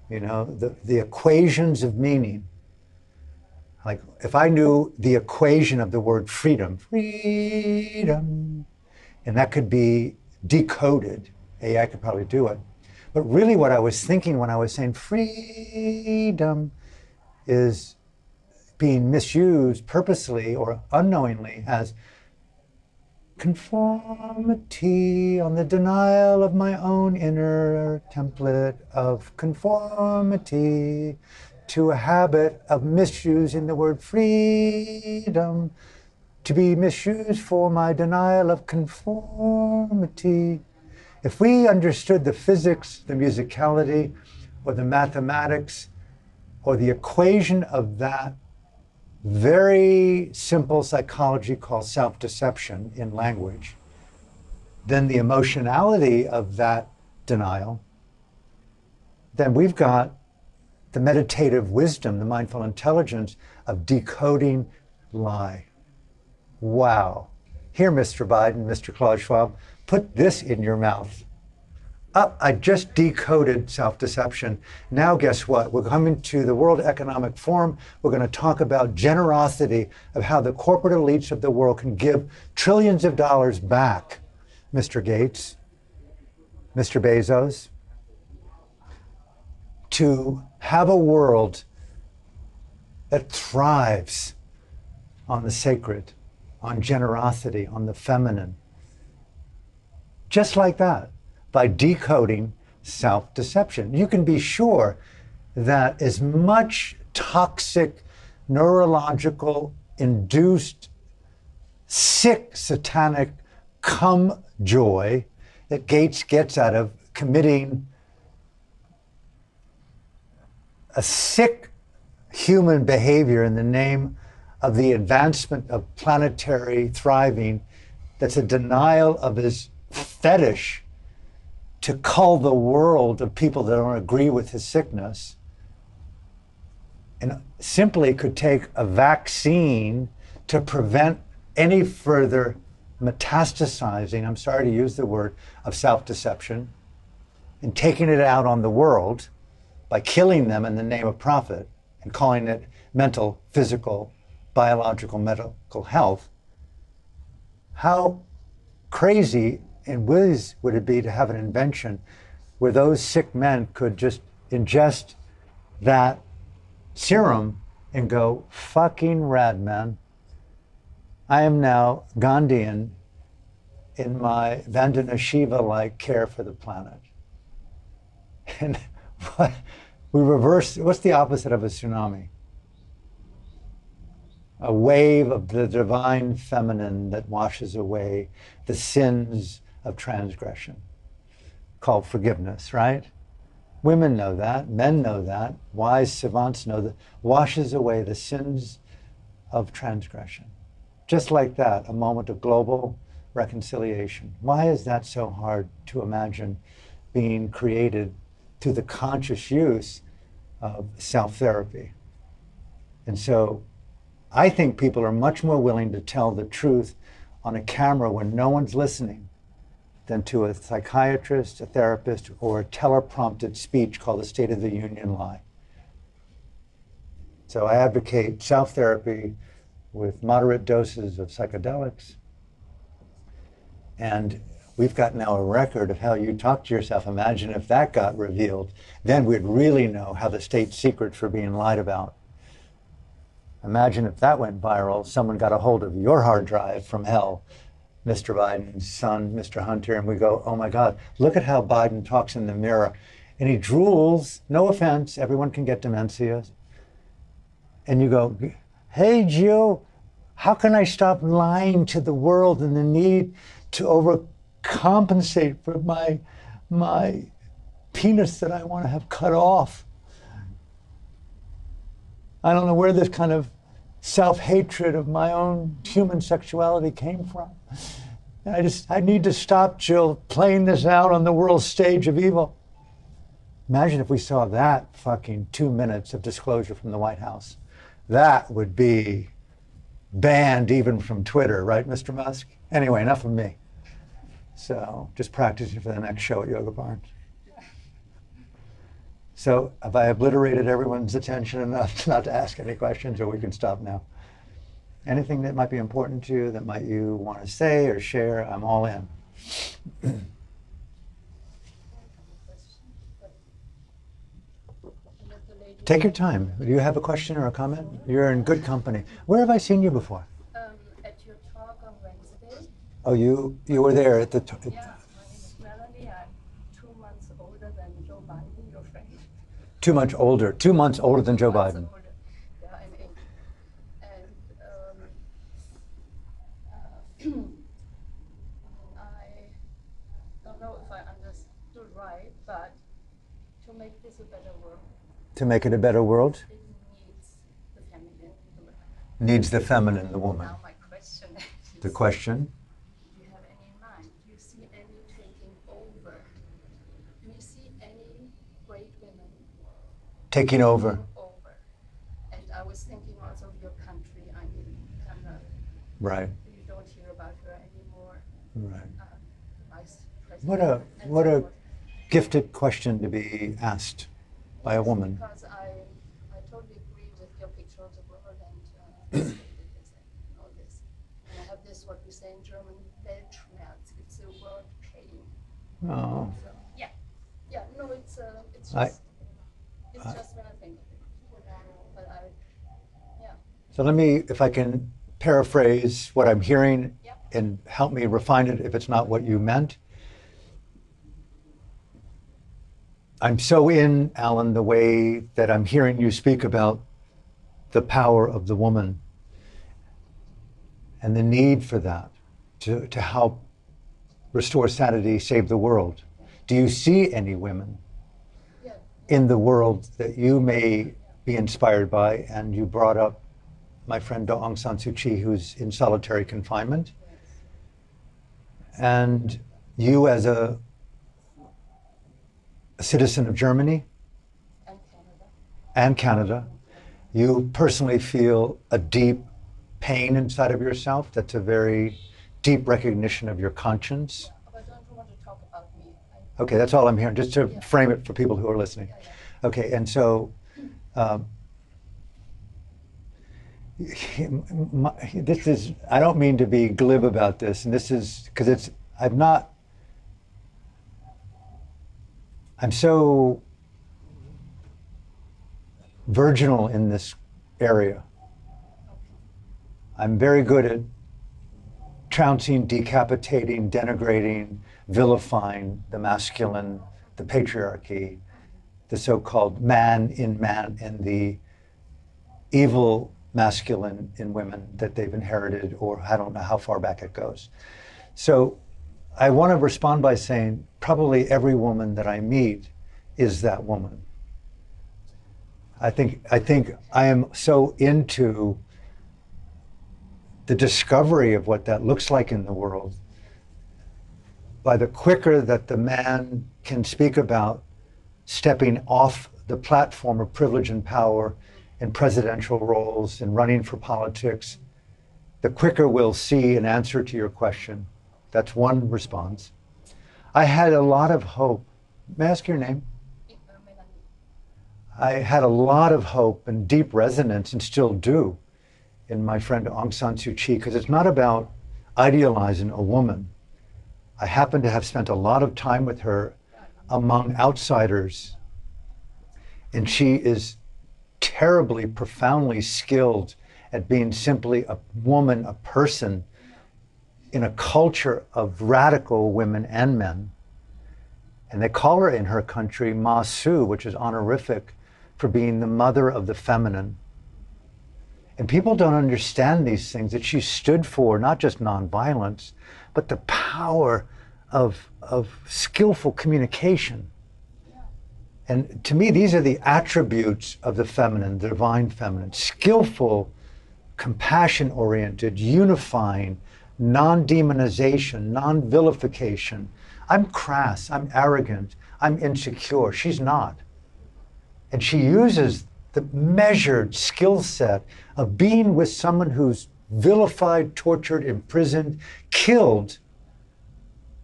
the equations of meaning. Like if I knew the equation of the word freedom, freedom, and that could be decoded, AI could probably do it. But really what I was thinking when I was saying freedom is being misused purposely or unknowingly as conformity, on the denial of my own inner template of conformity, to a habit of misusing the word freedom, to be misused for my denial of conformity. If we understood the physics, the musicality, or the mathematics, or the equation of that very simple psychology called self-deception in language, then the emotionality of that denial, then we've got the meditative wisdom, the mindful intelligence of decoding lie. Wow. Here, Mr. Biden, Mr. Klaus Schwab, put this in your mouth. I just decoded self-deception. Now guess what? We're coming to the World Economic Forum. We're going to talk about generosity, of how the corporate elites of the world can give trillions of dollars back. Mr. Gates, Mr. Bezos, to have a world that thrives on the sacred, on generosity, on the feminine. Just like that, by decoding self-deception. You can be sure that as much toxic, neurological, induced, sick, satanic joy that Gates gets out of committing a sick human behavior in the name of the advancement of planetary thriving, that's a denial of his fetish to cull the world of people that don't agree with his sickness, and simply could take a vaccine to prevent any further metastasizing, I'm sorry to use the word, of self-deception, and taking it out on the world by killing them in the name of profit and calling it mental, physical, biological, medical health. How crazy and whiz would it be to have an invention where those sick men could just ingest that serum and go, fucking rad, man. I am now Gandhian in my Vandana Shiva-like care for the planet. And we reverse, what's the opposite of a tsunami? A wave of the divine feminine that washes away the sins of transgression, called forgiveness, right? Women know that, men know that, wise savants know that, washes away the sins of transgression. Just like that, a moment of global reconciliation. Why is that so hard to imagine being created through the conscious use of self-therapy? And so I think people are much more willing to tell the truth on a camera when no one's listening than to a psychiatrist, a therapist, or a teleprompted speech called the State of the Union lie. So I advocate self-therapy with moderate doses of psychedelics. And we've got now a record of how you talk to yourself. Imagine if that got revealed, then we'd really know how the state secrets were being lied about. Imagine if that went viral, someone got a hold of your hard drive from hell, Mr. Biden's son, Mr. Hunter, and we go, oh my God, look at how Biden talks in the mirror. And he drools, no offense, everyone can get dementia. And you go, hey, Gio, how can I stop lying to the world and the need to overcompensate for my penis that I want to have cut off? I don't know where this kind of self-hatred of my own human sexuality came from. I need to stop, Jill, playing this out on the world stage of evil. Imagine if we saw that fucking 2 minutes of disclosure from the White House. That would be banned even from Twitter, right, Mr. Musk? Anyway, enough of me. So just practicing for the next show at Yoga Barns. So have I obliterated everyone's attention enough not to ask any questions, or we can stop now? Anything that might be important to you, that might you want to say or share, I'm all in. Take your time. Do you have a question or a comment? You're in good company. Where have I seen you before? At your talk on Wednesday. Oh, you were there at the. Yeah, my name is Melanie. I'm 2 months older than Joe Biden, your friend. 2 months older. 2 months older than Joe Biden. Older. Yeah, I'm 8. And I don't know if I understood right, but to make this a better world. To make it a better world? It needs the feminine, the woman. Needs the feminine, the woman. Now my question is, The question? do you have any in mind? Do you see any taking over? Do you see any great women Taking over. taking over? And I was thinking also of your country. I mean, Canada. Right. You don't hear about her anymore. Right. Vice President. What a gifted question to be asked by a woman. Because I totally agree with your picture of the world and all this. And I have this, what we say in German, Weltschmerz. It's a world pain. Oh. So, yeah. Yeah, no, it's just when I think of it. But yeah. So let me, if I can paraphrase what I'm hearing Yeah. and help me refine it if it's not what you meant. I'm so in, Alan, the way that I'm hearing you speak about the power of the woman and the need for that to help restore sanity, save the world. Do you see any women in the world that you may be inspired by? And you brought up my friend Aung San Suu Kyi, who's in solitary confinement. And you as a citizen of Germany and Canada, you personally feel a deep pain inside of yourself. That's a very deep recognition of your conscience. But don't you want to talk about me? Okay, that's all I'm hearing, just to frame it for people who are listening. Okay, and so this is, I don't mean to be glib about this, and this is, because I'm so virginal in this area. I'm very good at trouncing, decapitating, denigrating, vilifying the masculine, the patriarchy, the so-called man, and the evil masculine in women that they've inherited, or I don't know how far back it goes. So I want to respond by saying probably every woman that I meet is that woman. I think I am so into the discovery of what that looks like in the world. By the quicker that the man can speak about stepping off the platform of privilege and power in presidential roles and running for politics, the quicker we'll see an answer to your question. That's one response. I had a lot of hope. May I ask your name? I had a lot of hope and deep resonance, and still do, in my friend Aung San Suu Kyi, because it's not about idealizing a woman. I happen to have spent a lot of time with her among outsiders, and she is terribly, profoundly skilled at being simply a woman, a person, in a culture of radical women and men. And they call her in her country Ma Su, which is honorific for being the mother of the feminine. And people don't understand these things, that she stood for not just nonviolence, but the power of skillful communication. And to me, these are the attributes of the feminine, the divine feminine: skillful, compassion-oriented, unifying, non-demonization, non-vilification. I'm crass, I'm arrogant, I'm insecure. She's not. And she uses the measured skill set of being with someone who's vilified, tortured, imprisoned, killed,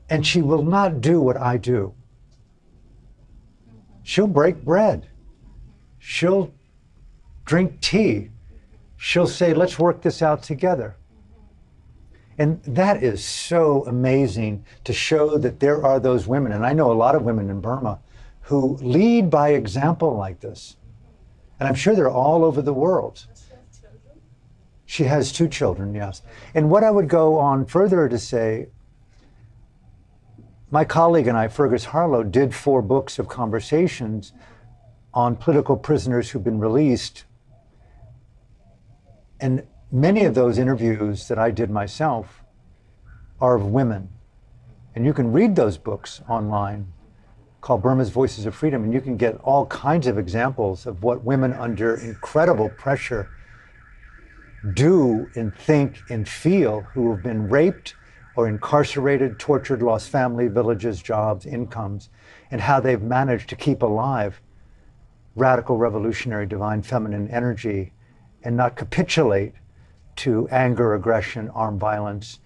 and she will not do what I do. She'll break bread. She'll drink tea. She'll say, let's work this out together. And that is so amazing to show that there are those women, and I know a lot of women in Burma, who lead by example like this. And I'm sure they're all over the world. Does she have children? She has 2 children, yes. And what I would go on further to say, my colleague and I, Fergus Harlow, did 4 books of conversations on political prisoners who've been released. And many of those interviews that I did myself are of women. And you can read those books online, called Burma's Voices of Freedom, and you can get all kinds of examples of what women under incredible pressure do and think and feel, who have been raped or incarcerated, tortured, lost family, villages, jobs, incomes, and how they've managed to keep alive radical, revolutionary, divine feminine energy and not capitulate to anger, aggression, armed violence,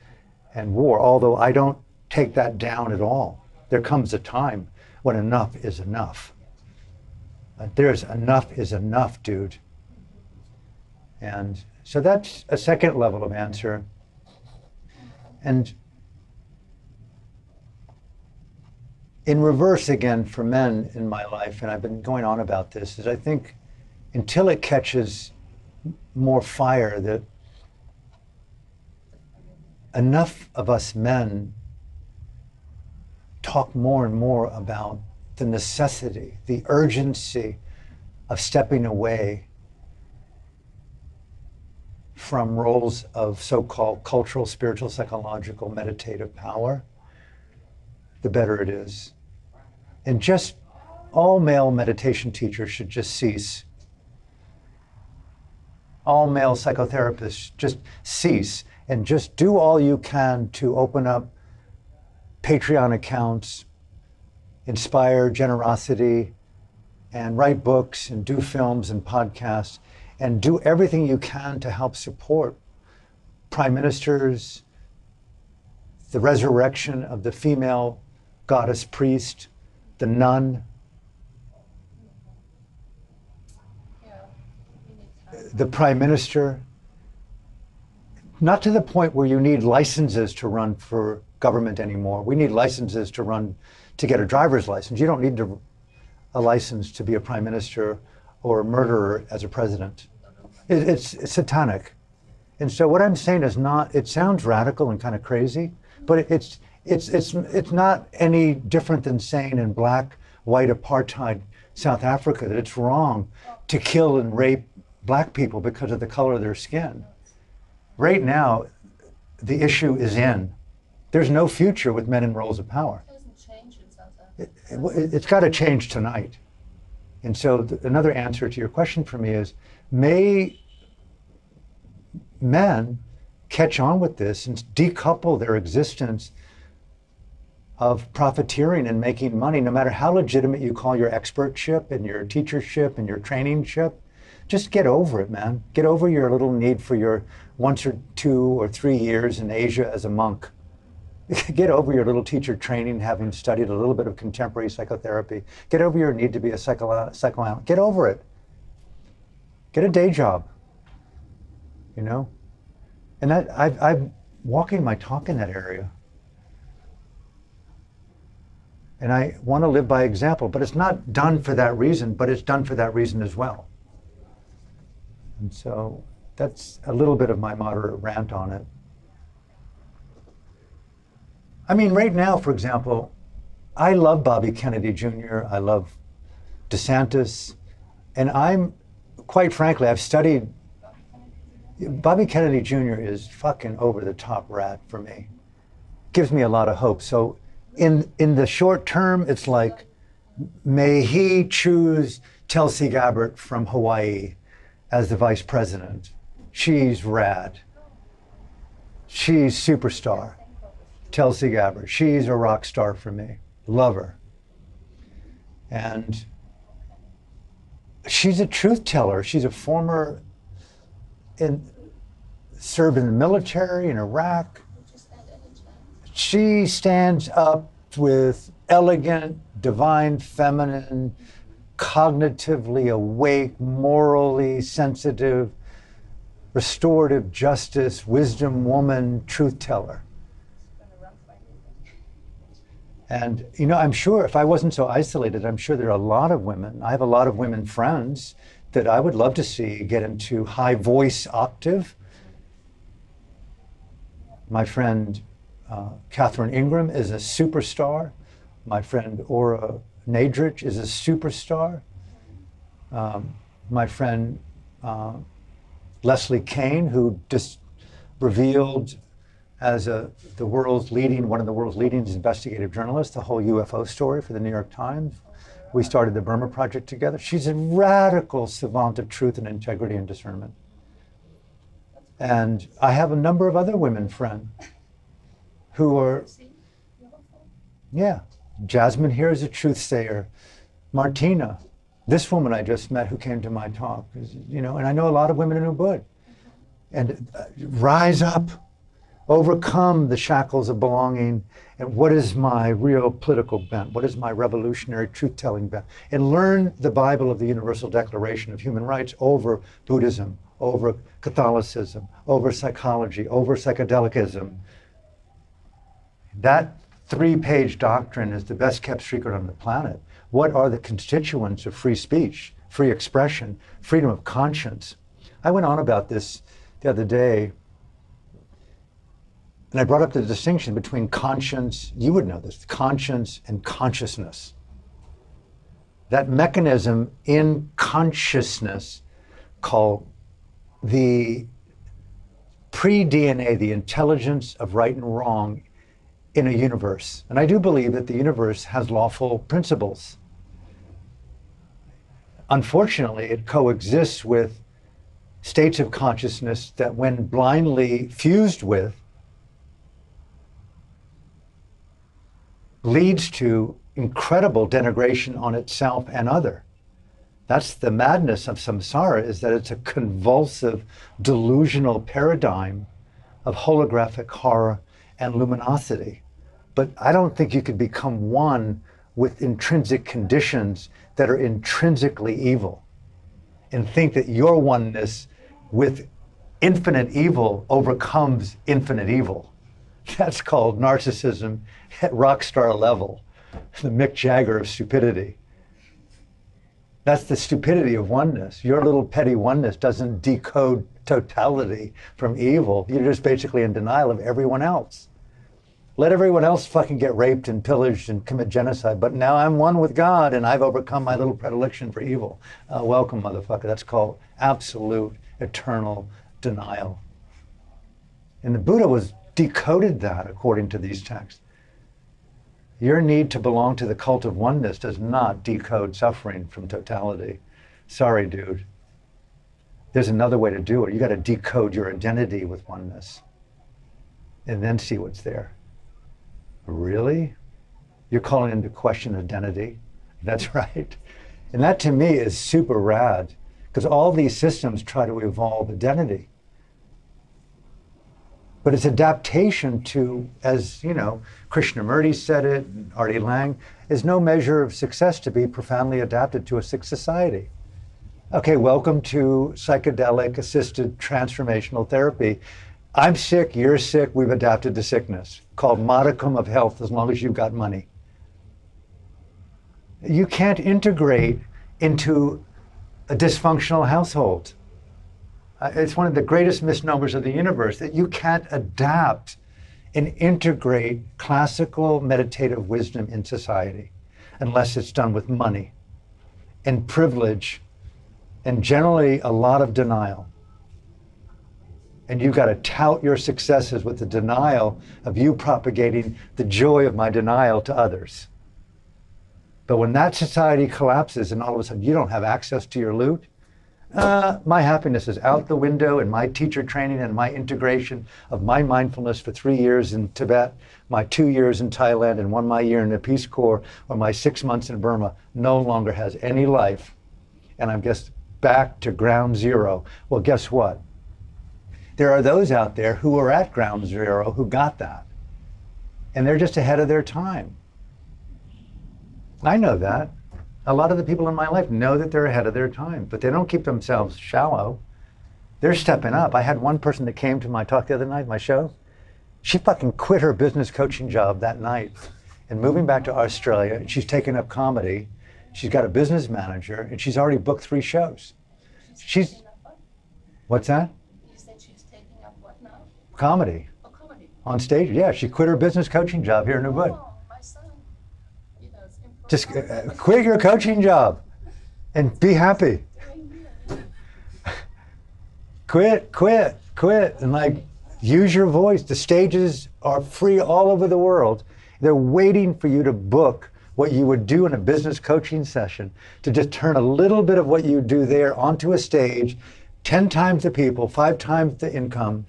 and war. Although I don't take that down at all. There comes a time when enough is enough. There's enough is enough, dude. And so that's a second level of answer. And in reverse again for men in my life, and I've been going on about this, is I think until it catches more fire, that enough of us men talk more and more about the necessity, the urgency of stepping away from roles of so-called cultural, spiritual, psychological, meditative power, the better it is. And just all male meditation teachers should just cease. All male psychotherapists just cease and just do all you can to open up Patreon accounts, inspire generosity, and write books and do films and podcasts, and do everything you can to help support prime ministers, the resurrection of the female goddess priest, the nun, the prime minister, not to the point where you need licenses to run for government anymore. We need licenses to run, to get a driver's license. You don't need a license to be a prime minister or a murderer as a president. It's satanic. And so what I'm saying is not, it sounds radical and kind of crazy, but it's not any different than saying in black, white apartheid South Africa that it's wrong to kill and rape black people because of the color of their skin. Right now, the issue is in. There's no future with men in roles of power. It doesn't change in South Africa. It's got to change tonight. And so another answer to your question for me is, may men catch on with this and decouple their existence of profiteering and making money, no matter how legitimate you call your expertship and your teachership and your trainingship. Just get over it, man. Get over your little need for your 1 or 2 or 3 years in Asia as a monk. Get over your little teacher training, having studied a little bit of contemporary psychotherapy. Get over your need to be a psychoanalyst. Get over it. Get a day job, you know? And I'm walking my talk in that area. And I want to live by example, but it's not done for that reason, but it's done for that reason as well. And so that's a little bit of my moderate rant on it. I mean, right now, for example, I love Bobby Kennedy Jr., I love DeSantis, and I'm, quite frankly, I've studied, Bobby Kennedy Jr. is fucking over the top rat for me. Gives me a lot of hope. So in the short term, it's like, may he choose Tulsi Gabbard from Hawaii as the vice president. She's rad. She's superstar. Tulsi Gabbard. She's a rock star for me. Love her. And she's a truth teller. She's a former served in the military in Iraq. She stands up with elegant, divine, feminine, cognitively awake, morally sensitive, restorative justice, wisdom woman, truth teller. And, you know, I'm sure if I wasn't so isolated, I'm sure there are a lot of women. I have a lot of women friends that I would love to see get into high voice octave. My friend Catherine Ingram is a superstar. My friend Ora Nadrich is a superstar. My friend Leslie Kane, who just revealed as one of the world's leading investigative journalists, the whole UFO story for the New York Times. We started the Burma Project together. She's a radical savant of truth and integrity and discernment. And I have a number of other women friends who are, yeah, Jasmine here is a truth sayer. Martina, this woman I just met who came to my talk, and I know a lot of women in Ubud. And rise up, overcome the shackles of belonging, and what is my real political bent? What is my revolutionary truth-telling bent? And learn the Bible of the Universal Declaration of Human Rights over Buddhism, over Catholicism, over psychology, over psychedelicism. That 3-page doctrine is the best kept secret on the planet. What are the constituents of free speech, free expression, freedom of conscience? I went on about this the other day, and I brought up the distinction between conscience, you would know this, conscience and consciousness. That mechanism in consciousness called the pre-DNA, the intelligence of right and wrong in a universe. And I do believe that the universe has lawful principles. Unfortunately, it coexists with states of consciousness that, when blindly fused with, leads to incredible denigration on itself and other. That's the madness of samsara, is that it's a convulsive, delusional paradigm of holographic horror and luminosity. But I don't think you could become one with intrinsic conditions that are intrinsically evil and think that your oneness with infinite evil overcomes infinite evil. That's called narcissism at rock star level, the Mick Jagger of stupidity. That's the stupidity of oneness. Your little petty oneness doesn't decode totality from evil. You're just basically in denial of everyone else. Let everyone else fucking get raped and pillaged and commit genocide, but now I'm one with God and I've overcome my little predilection for evil. Welcome, motherfucker. That's called absolute, eternal denial. And the Buddha decoded that according to these texts. Your need to belong to the cult of oneness does not decode suffering from totality. Sorry, dude. There's another way to do it. You got to decode your identity with oneness and then see what's there. Really? You're calling into question identity? That's right. And that to me is super rad, because all these systems try to evolve identity. But it's adaptation to, as you know, Krishnamurti said it, and Artie Lang, is no measure of success to be profoundly adapted to a sick society. Okay, welcome to psychedelic assisted transformational therapy. I'm sick, you're sick, we've adapted to sickness, called modicum of health as long as you've got money. You can't integrate into a dysfunctional household. It's one of the greatest misnomers of the universe, that you can't adapt and integrate classical meditative wisdom in society unless it's done with money and privilege and generally a lot of denial. And you've got to tout your successes with the denial of you propagating the joy of my denial to others. But when that society collapses and all of a sudden you don't have access to your loot, my happiness is out the window, and my teacher training and my integration of my mindfulness for 3 years in Tibet, my 2 years in Thailand, and my year in the Peace Corps, or my 6 months in Burma no longer has any life. And I'm just back to ground zero. Well, guess what? There are those out there who are at ground zero who got that. And they're just ahead of their time. I know that. A lot of the people in my life know that they're ahead of their time, but they don't keep themselves shallow. They're stepping up. I had one person that came to my talk the other night, my show. She fucking quit her business coaching job that night and moving back to Australia. She's taken up comedy. She's got a business manager, and she's already booked 3 shows. She's, taking up what? what's that? You said she's taking up what now? Comedy. Oh, comedy. On stage, yeah. She quit her business coaching job here in New Wood. Oh, my son. He does improv. Just quit your coaching job and be happy. Quit. And like, use your voice. The stages are free all over the world. They're waiting for you to book what you would do in a business coaching session, to just turn a little bit of what you do there onto a stage, 10 times the people, 5 times the income,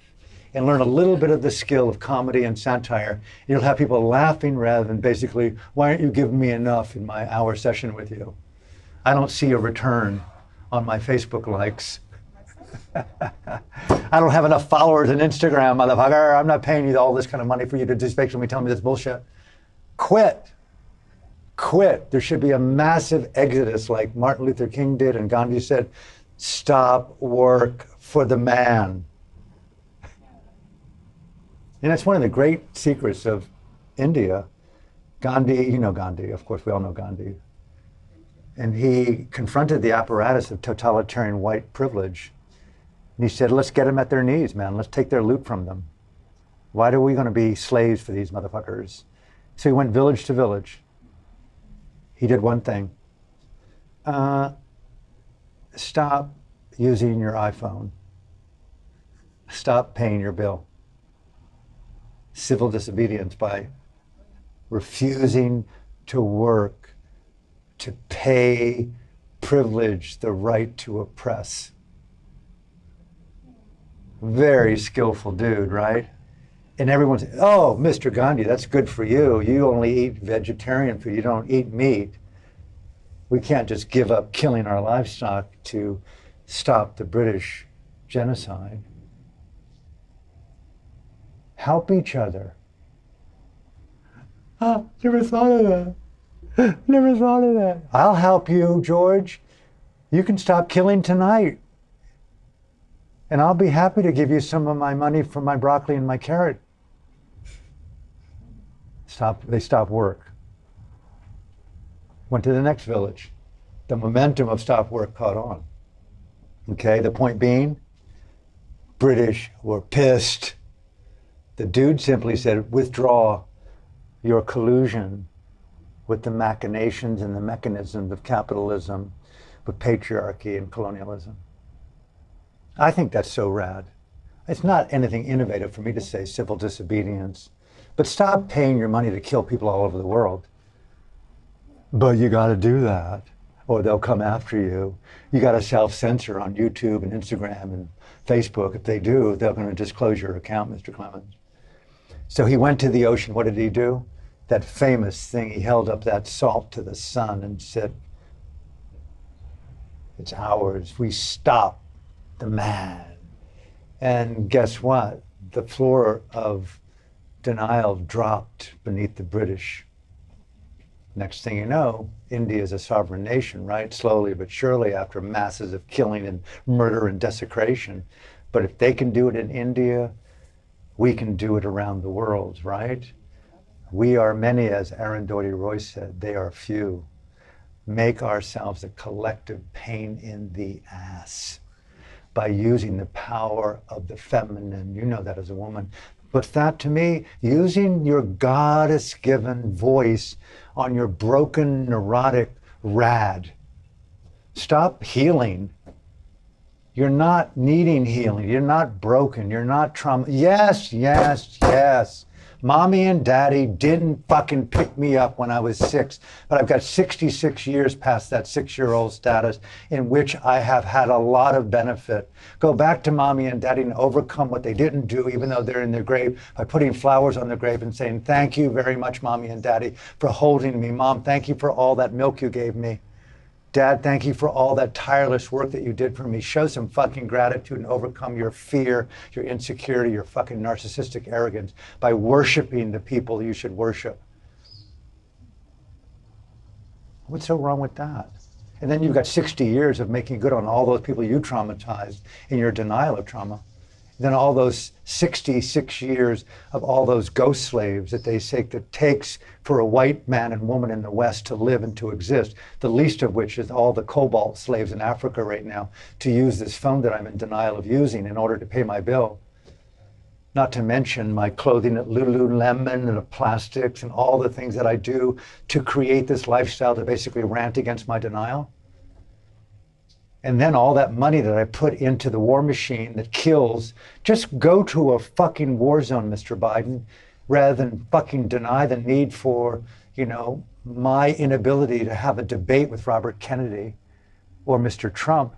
and learn a little bit of the skill of comedy and satire. You'll have people laughing rather than basically, why aren't you giving me enough in my hour session with you? I don't see a return on my Facebook likes. I don't have enough followers on Instagram, motherfucker. I'm not paying you all this kind of money for you to just basically tell me this bullshit. Quit. There should be a massive exodus like Martin Luther King did and Gandhi said, stop work for the man. And that's one of the great secrets of India. Gandhi, you know Gandhi, of course, we all know Gandhi. And he confronted the apparatus of totalitarian white privilege. And he said, let's get them at their knees, man. Let's take their loot from them. Why are we going to be slaves for these motherfuckers? So he went village to village. He did one thing. Stop using your iPhone. Stop paying your bill. Civil disobedience by refusing to work, to pay privilege the right to oppress. Very skillful dude, right? And everyone's, oh, Mr. Gandhi, that's good for you. You only eat vegetarian food. You don't eat meat. We can't just give up killing our livestock to stop the British genocide. Help each other. Oh, never thought of that. Never thought of that. I'll help you, George. You can stop killing tonight. And I'll be happy to give you some of my money for my broccoli and my carrot. They stopped work. Went to the next village. The momentum of stop work caught on. Okay, the point being, British were pissed. The dude simply said, withdraw your collusion with the machinations and the mechanisms of capitalism, with patriarchy and colonialism. I think that's so rad. It's not anything innovative for me to say civil disobedience, but stop paying your money to kill people all over the world. But you got to do that, or they'll come after you. You got to self-censor on YouTube and Instagram and Facebook. If they do, they're going to disclose your account, Mr. Clements. So he went to the ocean. What did he do? That famous thing. He held up that salt to the sun and said, it's ours. We stop the man. And guess what? The floor of denial dropped beneath the British. Next thing you know, India is a sovereign nation, right? Slowly but surely, after masses of killing and murder and desecration. But if they can do it in India, we can do it around the world, right? We are many, as Arundhati Roy said, they are few. Make ourselves a collective pain in the ass by using the power of the feminine. You know that as a woman. But that, to me, using your goddess-given voice on your broken, neurotic rad. Stop healing. You're not needing healing. You're not broken. You're not trauma. Yes, yes, yes. Mommy and daddy didn't fucking pick me up when I was 6, but I've got 66 years past that 6-year-old status in which I have had a lot of benefit. Go back to mommy and daddy and overcome what they didn't do, even though they're in their grave, by putting flowers on their grave and saying, thank you very much, mommy and daddy, for holding me. Mom, thank you for all that milk you gave me. Dad, thank you for all that tireless work that you did for me. Show some fucking gratitude and overcome your fear, your insecurity, your fucking narcissistic arrogance by worshiping the people you should worship. What's so wrong with that? And then you've got 60 years of making good on all those people you traumatized in your denial of trauma. than all those 66 years of all those ghost slaves that they say that takes for a white man and woman in the West to live and to exist, the least of which is all the cobalt slaves in Africa right now to use this phone that I'm in denial of using in order to pay my bill. Not to mention my clothing at Lululemon and the plastics and all the things that I do to create this lifestyle to basically rant against my denial. And then all that money that I put into the war machine that kills, just go to a fucking war zone, Mr. Biden, rather than fucking deny the need for, you know, my inability to have a debate with Robert Kennedy or Mr. Trump.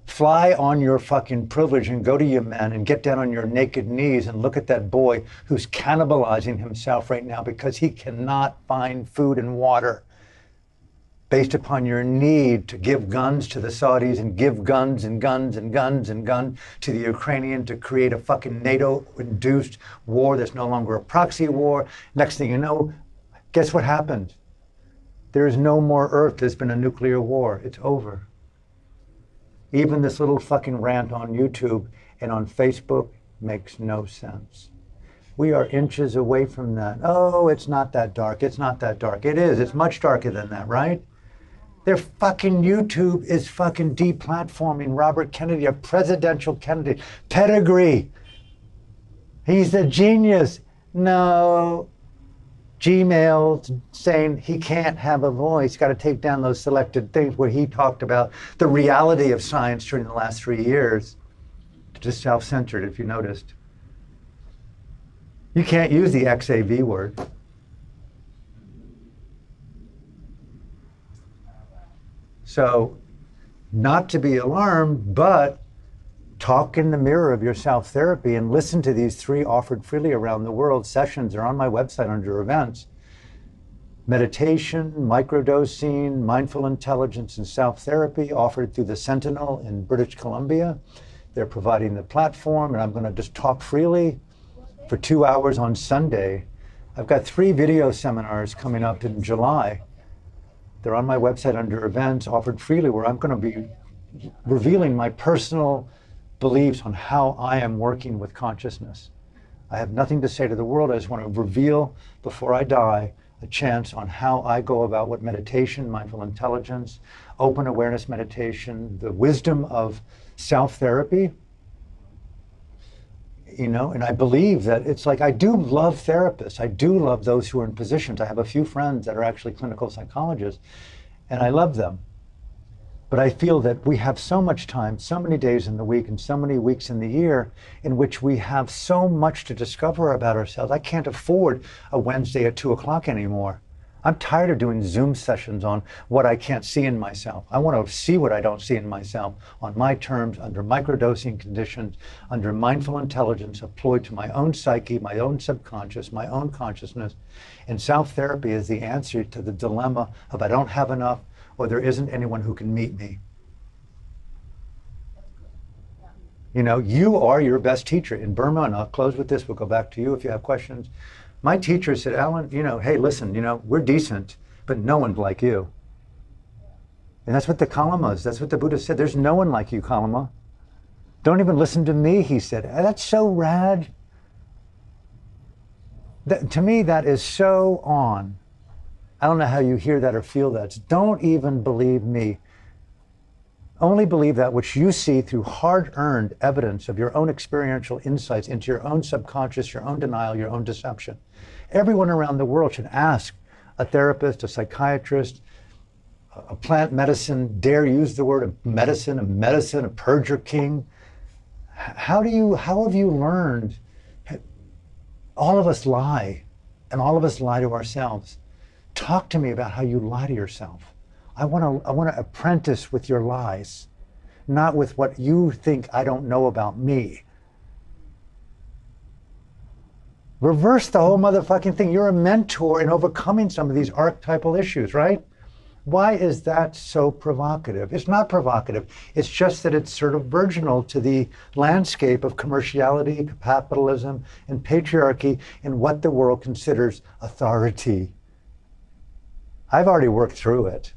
Fly on your fucking privilege and go to Yemen and get down on your naked knees and look at that boy who's cannibalizing himself right now because he cannot find food and water, based upon your need to give guns to the Saudis and give guns and guns and guns and guns to the Ukrainian to create a fucking NATO-induced war that's no longer a proxy war. Next thing you know, guess what happened? There is no more Earth. There's been a nuclear war. It's over. Even this little fucking rant on YouTube and on Facebook makes no sense. We are inches away from that. Oh, it's not that dark. It's not that dark. It is. It's much darker than that, right? Their fucking YouTube is fucking deplatforming Robert Kennedy, a presidential candidate. Pedigree. He's a genius. No. Gmail saying he can't have a voice. Got to take down those selected things where he talked about the reality of science during the last 3 years. Just self-centered, if you noticed. You can't use the XAV word. So, not to be alarmed, but talk in the mirror of your self-therapy and listen to these 3 offered freely around the world sessions. They're on my website under events. Meditation, microdosing, mindful intelligence, and self-therapy offered through the Sentinel in British Columbia. They're providing the platform, and I'm going to just talk freely for 2 hours on Sunday. I've got 3 video seminars coming up in July. They're on my website under events, offered freely, where I'm going to be revealing my personal beliefs on how I am working with consciousness. I have nothing to say to the world. I just want to reveal before I die a chance on how I go about what meditation, mindful intelligence, open awareness meditation, the wisdom of self-therapy. You know, and I believe that it's like, I do love therapists. I do love those who are in positions. I have a few friends that are actually clinical psychologists, and I love them. But I feel that we have so much time, so many days in the week and so many weeks in the year in which we have so much to discover about ourselves. I can't afford a Wednesday at 2 o'clock anymore. I'm tired of doing Zoom sessions on what I can't see in myself. I want to see what I don't see in myself on my terms, under microdosing conditions, under mindful intelligence applied to my own psyche, my own subconscious, my own consciousness. And self-therapy is the answer to the dilemma of I don't have enough or there isn't anyone who can meet me. You know, you are your best teacher. In Burma, and I'll close with this, we'll go back to you if you have questions. My teacher said, Alan, you know, hey, listen, you know, we're decent, but no one's like you. And that's what the Kalamas, that's what the Buddha said. There's no one like you, Kalama. Don't even listen to me, he said. That's so rad. To me, that is so on. I don't know how you hear that or feel that. Don't even believe me. Only believe that which you see through hard-earned evidence of your own experiential insights into your own subconscious, your own denial, your own deception. Everyone around the world should ask a therapist, a psychiatrist, a plant medicine, dare use the word of medicine, a purger king. How have you learned? All of us lie, and all of us lie to ourselves. Talk to me about how you lie to yourself. I want to apprentice with your lies, not with what you think I don't know about me. Reverse the whole motherfucking thing. You're a mentor in overcoming some of these archetypal issues, right? Why is that so provocative? It's not provocative. It's just that it's sort of virginal to the landscape of commerciality, capitalism, and patriarchy, and what the world considers authority. I've already worked through it.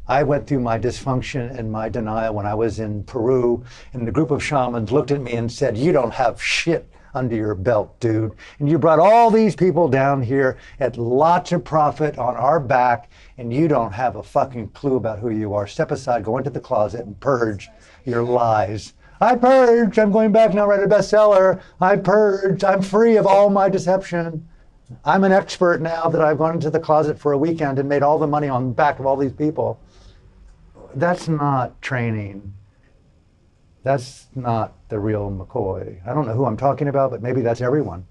I went through my dysfunction and my denial when I was in Peru, and the group of shamans looked at me and said, "You don't have shit under your belt, dude. And you brought all these people down here at lots of profit on our back, and you don't have a fucking clue about who you are. Step aside, go into the closet and purge your lies." I purged. I'm going back now, write a bestseller. I purged. I'm free of all my deception. I'm an expert now that I've gone into the closet for a weekend and made all the money on the back of all these people. That's not training. That's not the real McCoy. I don't know who I'm talking about, but maybe that's everyone.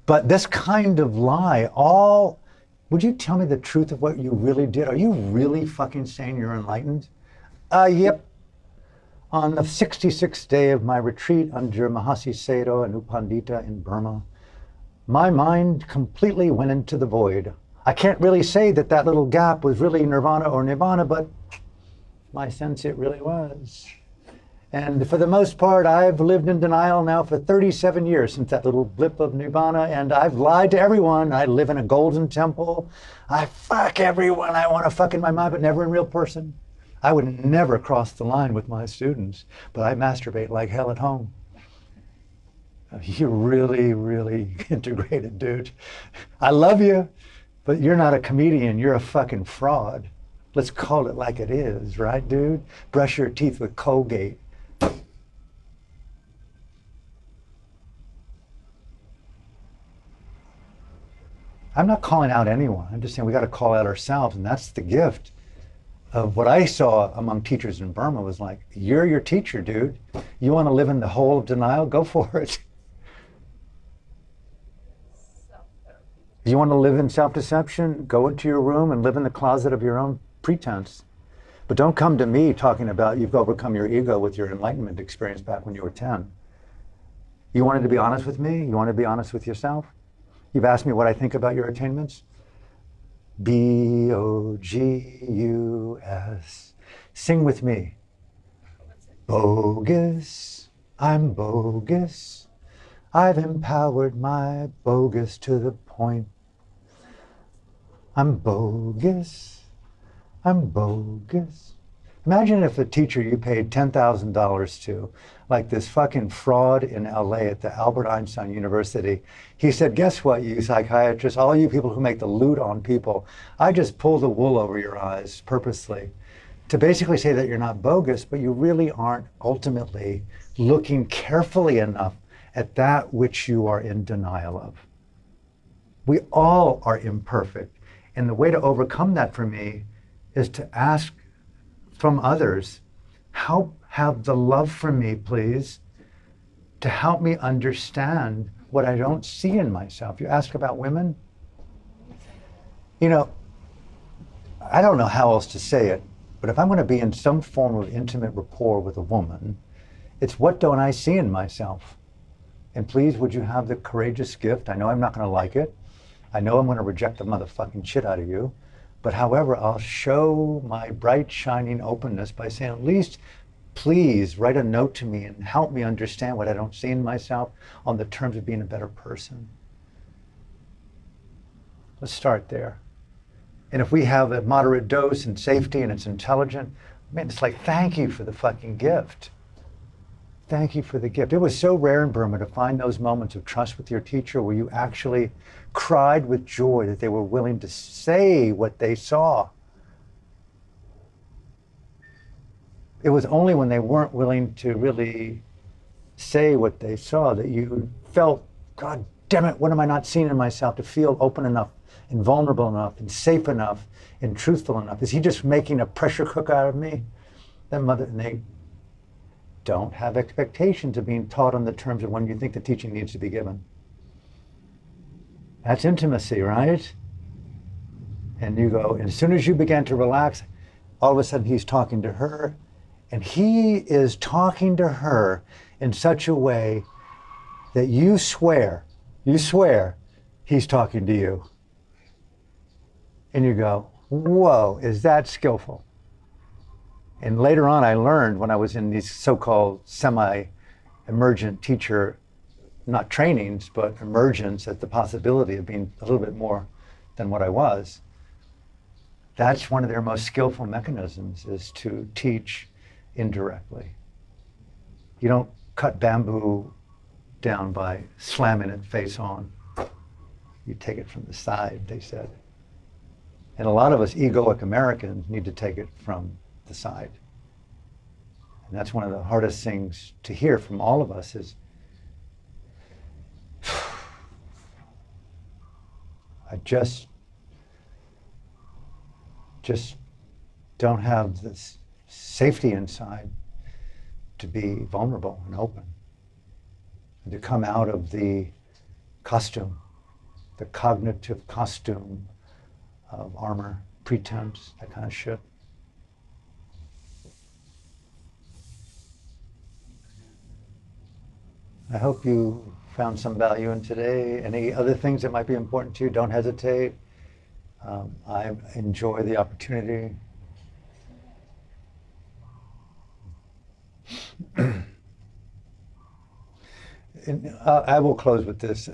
But this kind of lie, would you tell me the truth of what you really did? Are you really fucking saying you're enlightened? Yep. On the 66th day of my retreat under Mahasi Sayadaw and U Pandita in Burma, my mind completely went into the void. I can't really say that that little gap was really nirvana or nirvana, but my sense it really was. And for the most part, I've lived in denial now for 37 years since that little blip of nirvana, and I've lied to everyone. I live in a golden temple. I fuck everyone I want to fuck in my mind, but never in real person. I would never cross the line with my students, but I masturbate like hell at home. You're really, really integrated, dude. I love you, but you're not a comedian. You're a fucking fraud. Let's call it like it is, right, dude? Brush your teeth with Colgate. I'm not calling out anyone. I'm just saying we got to call out ourselves, and that's the gift of what I saw among teachers in Burma was like, you're your teacher, dude. You want to live in the hole of denial? Go for it. You want to live in self-deception? Go into your room and live in the closet of your own pretense. But don't come to me talking about you've overcome your ego with your enlightenment experience back when you were 10. You wanted to be honest with me? You want to be honest with yourself? You've asked me what I think about your attainments? B-O-G-U-S. Sing with me. Bogus, I'm bogus. I've empowered my bogus to the point. I'm bogus, I'm bogus. Imagine if a teacher you paid $10,000 to, like this fucking fraud in LA at the Albert Einstein University, he said, guess what, you psychiatrists, all you people who make the loot on people, I just pull the wool over your eyes purposely to basically say that you're not bogus, but you really aren't ultimately looking carefully enough at that which you are in denial of. We all are imperfect. And the way to overcome that for me is to ask from others, have the love for me, please, to help me understand what I don't see in myself. You ask about women? You know, I don't know how else to say it, but if I'm going to be in some form of intimate rapport with a woman, it's what don't I see in myself? And please, would you have the courageous gift? I know I'm not going to like it. I know I'm going to reject the motherfucking shit out of you. But however, I'll show my bright, shining openness by saying, at least, please write a note to me and help me understand what I don't see in myself on the terms of being a better person. Let's start there. And if we have a moderate dose and safety and it's intelligent, man, it's like, thank you for the fucking gift. Thank you for the gift. It was so rare in Burma to find those moments of trust with your teacher where you actually cried with joy that they were willing to say what they saw. It was only when they weren't willing to really say what they saw that you felt, God damn it, what am I not seeing in myself to feel open enough and vulnerable enough and safe enough and truthful enough? Is he just making a pressure cooker out of me? And they don't have expectations of being taught on the terms of when you think the teaching needs to be given. That's intimacy, right? And you go, and as soon as you begin to relax, all of a sudden he's talking to her, and he is talking to her in such a way that you swear he's talking to you. And you go, whoa, is that skillful? And later on, I learned when I was in these so-called semi-emergent teacher, not trainings, but emergence at the possibility of being a little bit more than what I was. That's one of their most skillful mechanisms, is to teach indirectly. You don't cut bamboo down by slamming it face on. You take it from the side, they said. And a lot of us egoic Americans need to take it from the side. And that's one of the hardest things to hear from all of us is, I just don't have this safety inside to be vulnerable and open, and to come out of the costume, the cognitive costume of armor, pretense, that kind of shit. I hope you found some value in today. Any other things that might be important to you, don't hesitate. I enjoy the opportunity. And I will close with this,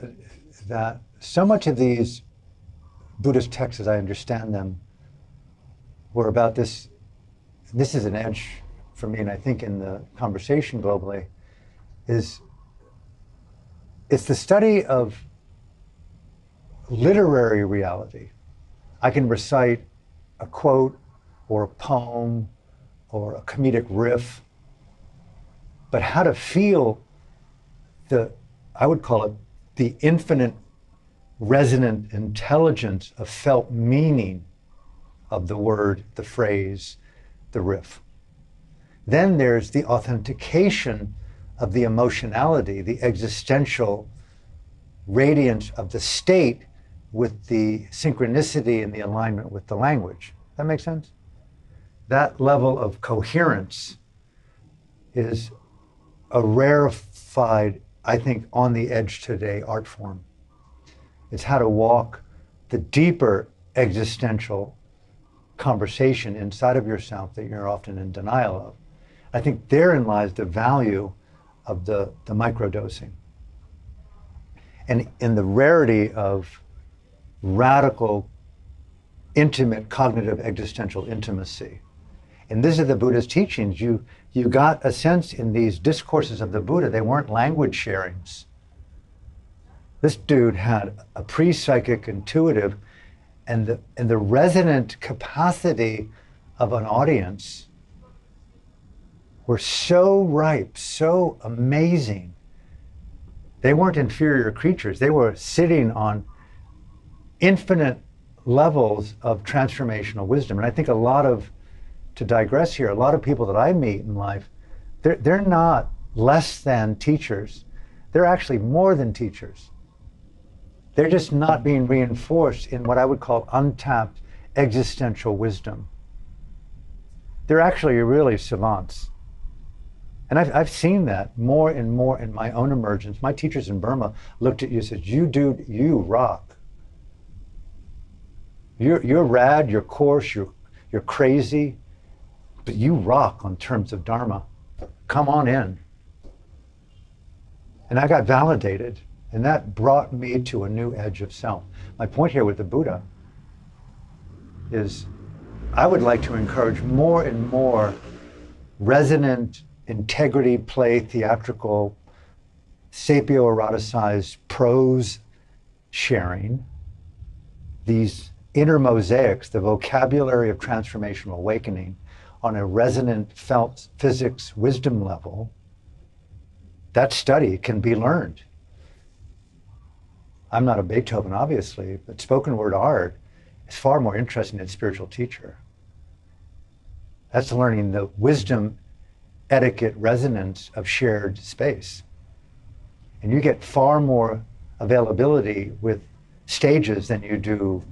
that so much of these Buddhist texts, as I understand them, were about this. This is an edge for me, and I think in the conversation globally, it's the study of literary reality. I can recite a quote or a poem or a comedic riff, but how to feel I would call it the infinite resonant intelligence of felt meaning of the word, the phrase, the riff. Then there's the authentication of the emotionality, the existential radiance of the state with the synchronicity and the alignment with the language. That makes sense? That level of coherence is a rarefied, I think, on the edge today art form. It's how to walk the deeper existential conversation inside of yourself that you're often in denial of. I think therein lies the value of the microdosing. And in the rarity of radical, intimate, cognitive, existential intimacy. And these are the Buddha's teachings. You got a sense in these discourses of the Buddha, they weren't language sharings. This dude had a pre-psychic intuitive and the resonant capacity of an audience were so ripe, so amazing. They weren't inferior creatures. They were sitting on infinite levels of transformational wisdom. And I think to digress here, a lot of people that I meet in life, they're not less than teachers. They're actually more than teachers. They're just not being reinforced in what I would call untapped existential wisdom. They're actually really savants. And I've seen that more and more in my own emergence. My teachers in Burma looked at you and said, "You dude, you rock. You're rad, you're coarse, you're crazy, but you rock on terms of Dharma. Come on in." And I got validated, and that brought me to a new edge of self. My point here with the Buddha is I would like to encourage more and more resonant integrity, play, theatrical, sapio-eroticized prose sharing, these inner mosaics, the vocabulary of transformational awakening on a resonant felt physics wisdom level. That study can be learned. I'm not a Beethoven, obviously, but spoken word art is far more interesting than a spiritual teacher. That's learning the wisdom, etiquette, resonance of shared space. And you get far more availability with stages than you do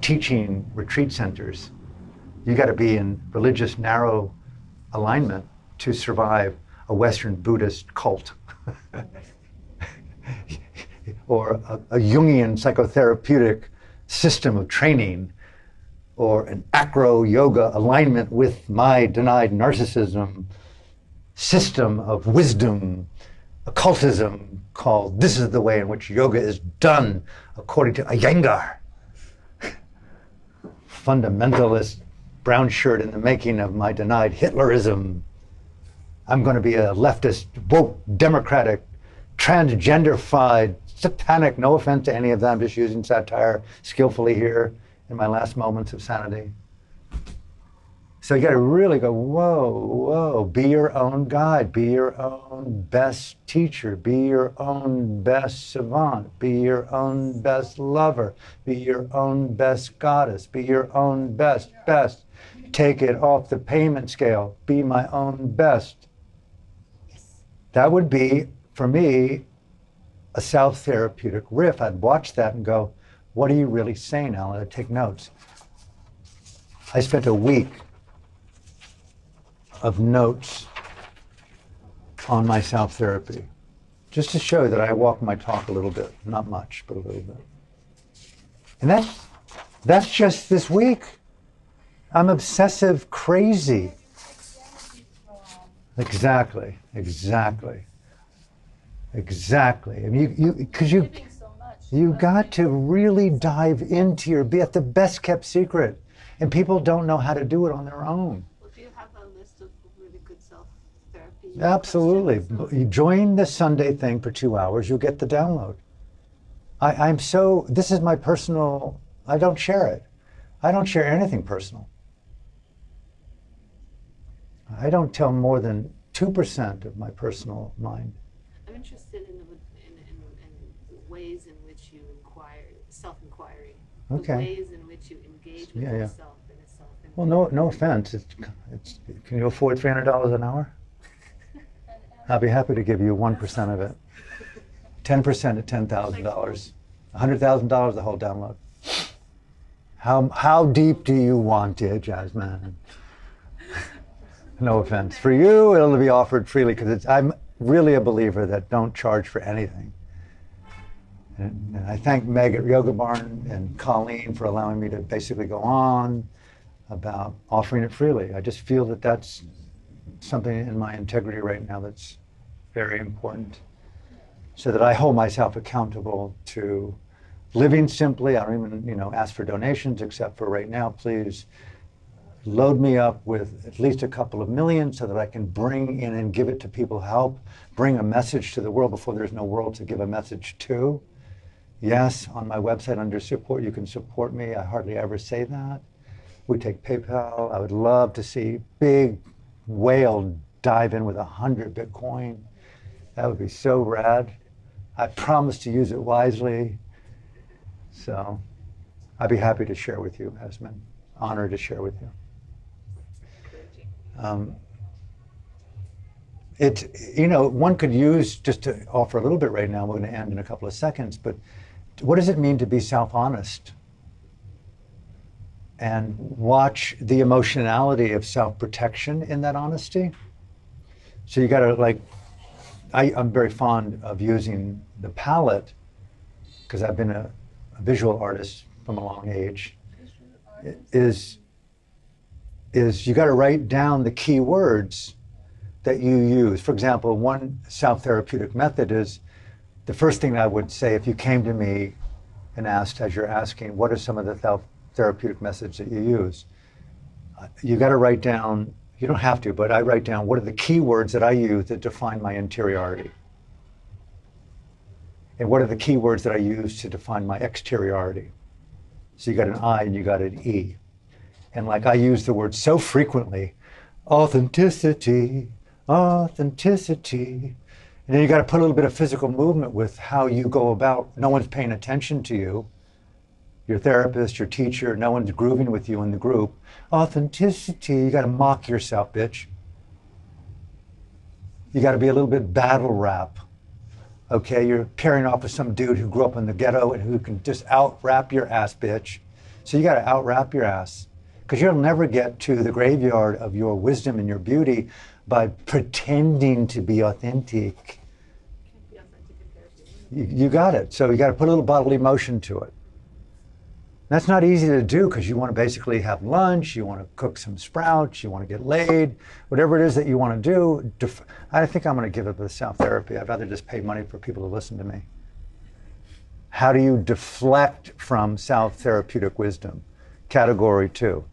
teaching retreat centers. You got to be in religious narrow alignment to survive a Western Buddhist cult or a Jungian psychotherapeutic system of training, or an acro yoga alignment with my denied narcissism system of wisdom, occultism called "This is the way in which yoga is done according to Iyengar." fundamentalist brown shirt in the making of my denied Hitlerism. I'm going to be a leftist, woke, democratic, transgenderfied, satanic, no offense to any of them, I'm just using satire skillfully here in my last moments of sanity. So you got to really go, whoa, whoa, be your own guide, be your own best teacher, be your own best savant, be your own best lover, be your own best goddess, be your own best. Take it off the payment scale, be my own best. That would be, for me, a self-therapeutic riff. I'd watch that and go, what are you really saying, Alan? I'd take notes. I spent a week of notes on my self-therapy, just to show that I walk my talk a little bit, not much, but a little bit. And that's just this week. I'm obsessive crazy. Exactly. I mean, because you got to really dive into be at the best kept secret, and people don't know how to do it on their own. Well, do you have a list of really good self-therapy? Absolutely. You join the Sunday thing for 2 hours, you'll get the download. This is my personal, I don't share it. I don't share anything personal. I don't tell more than 2% of my personal mind. I'm interested in the ways in which you inquire, self-inquiry. Okay. The ways in which you engage with yourself in a self-inquiry. Well, no offense. Can you afford $300 an hour? I'll be happy to give you 1% of it. 10% at $10,000. $100,000 the whole download. How deep do you want it, Jasmine? No offense. For you, it'll be offered freely, because I'm really a believer that don't charge for anything. And I thank Meg at Yoga Barn and Colleen for allowing me to basically go on about offering it freely. I just feel that that's something in my integrity right now that's very important, so that I hold myself accountable to living simply. I don't even, ask for donations, except for right now, please load me up with at least a couple of million so that I can bring in and give it to people, help bring a message to the world before there's no world to give a message to. Yes, on my website under support, you can support me. I hardly ever say that. We take PayPal. I would love to see big whale dive in with 100 Bitcoin. That would be so rad. I promise to use it wisely. So I'd be happy to share with you, Esmond. Honored to share with you. One could use, just to offer a little bit right now, we're going to end in a couple of seconds, but what does it mean to be self-honest? And watch the emotionality of self-protection in that honesty. So you got to, I'm very fond of using the palette, because I've been a visual artist from a long age, is you got to write down the key words that you use. For example, one self-therapeutic method is, the first thing I would say if you came to me and asked, as you're asking, what are some of the self-therapeutic methods that you use? You got to write down, you don't have to, but I write down what are the key words that I use that define my interiority. And what are the key words that I use to define my exteriority? So you got an I and you got an E. And I use the word so frequently, authenticity, authenticity. And then you got to put a little bit of physical movement with how you go about. No one's paying attention to you. Your therapist, your teacher, no one's grooving with you in the group. Authenticity, you got to mock yourself, bitch. You got to be a little bit battle rap. Okay, you're pairing off with some dude who grew up in the ghetto and who can just out-rap your ass, bitch. So you got to out-rap your ass. Because you'll never get to the graveyard of your wisdom and your beauty by pretending to be authentic. You got it. So you got to put a little bodily motion to it. That's not easy to do, because you want to basically have lunch, you want to cook some sprouts, you want to get laid, whatever it is that you want to do. I think I'm going to give up the self-therapy. I'd rather just pay money for people to listen to me. How do you deflect from self-therapeutic wisdom? category too.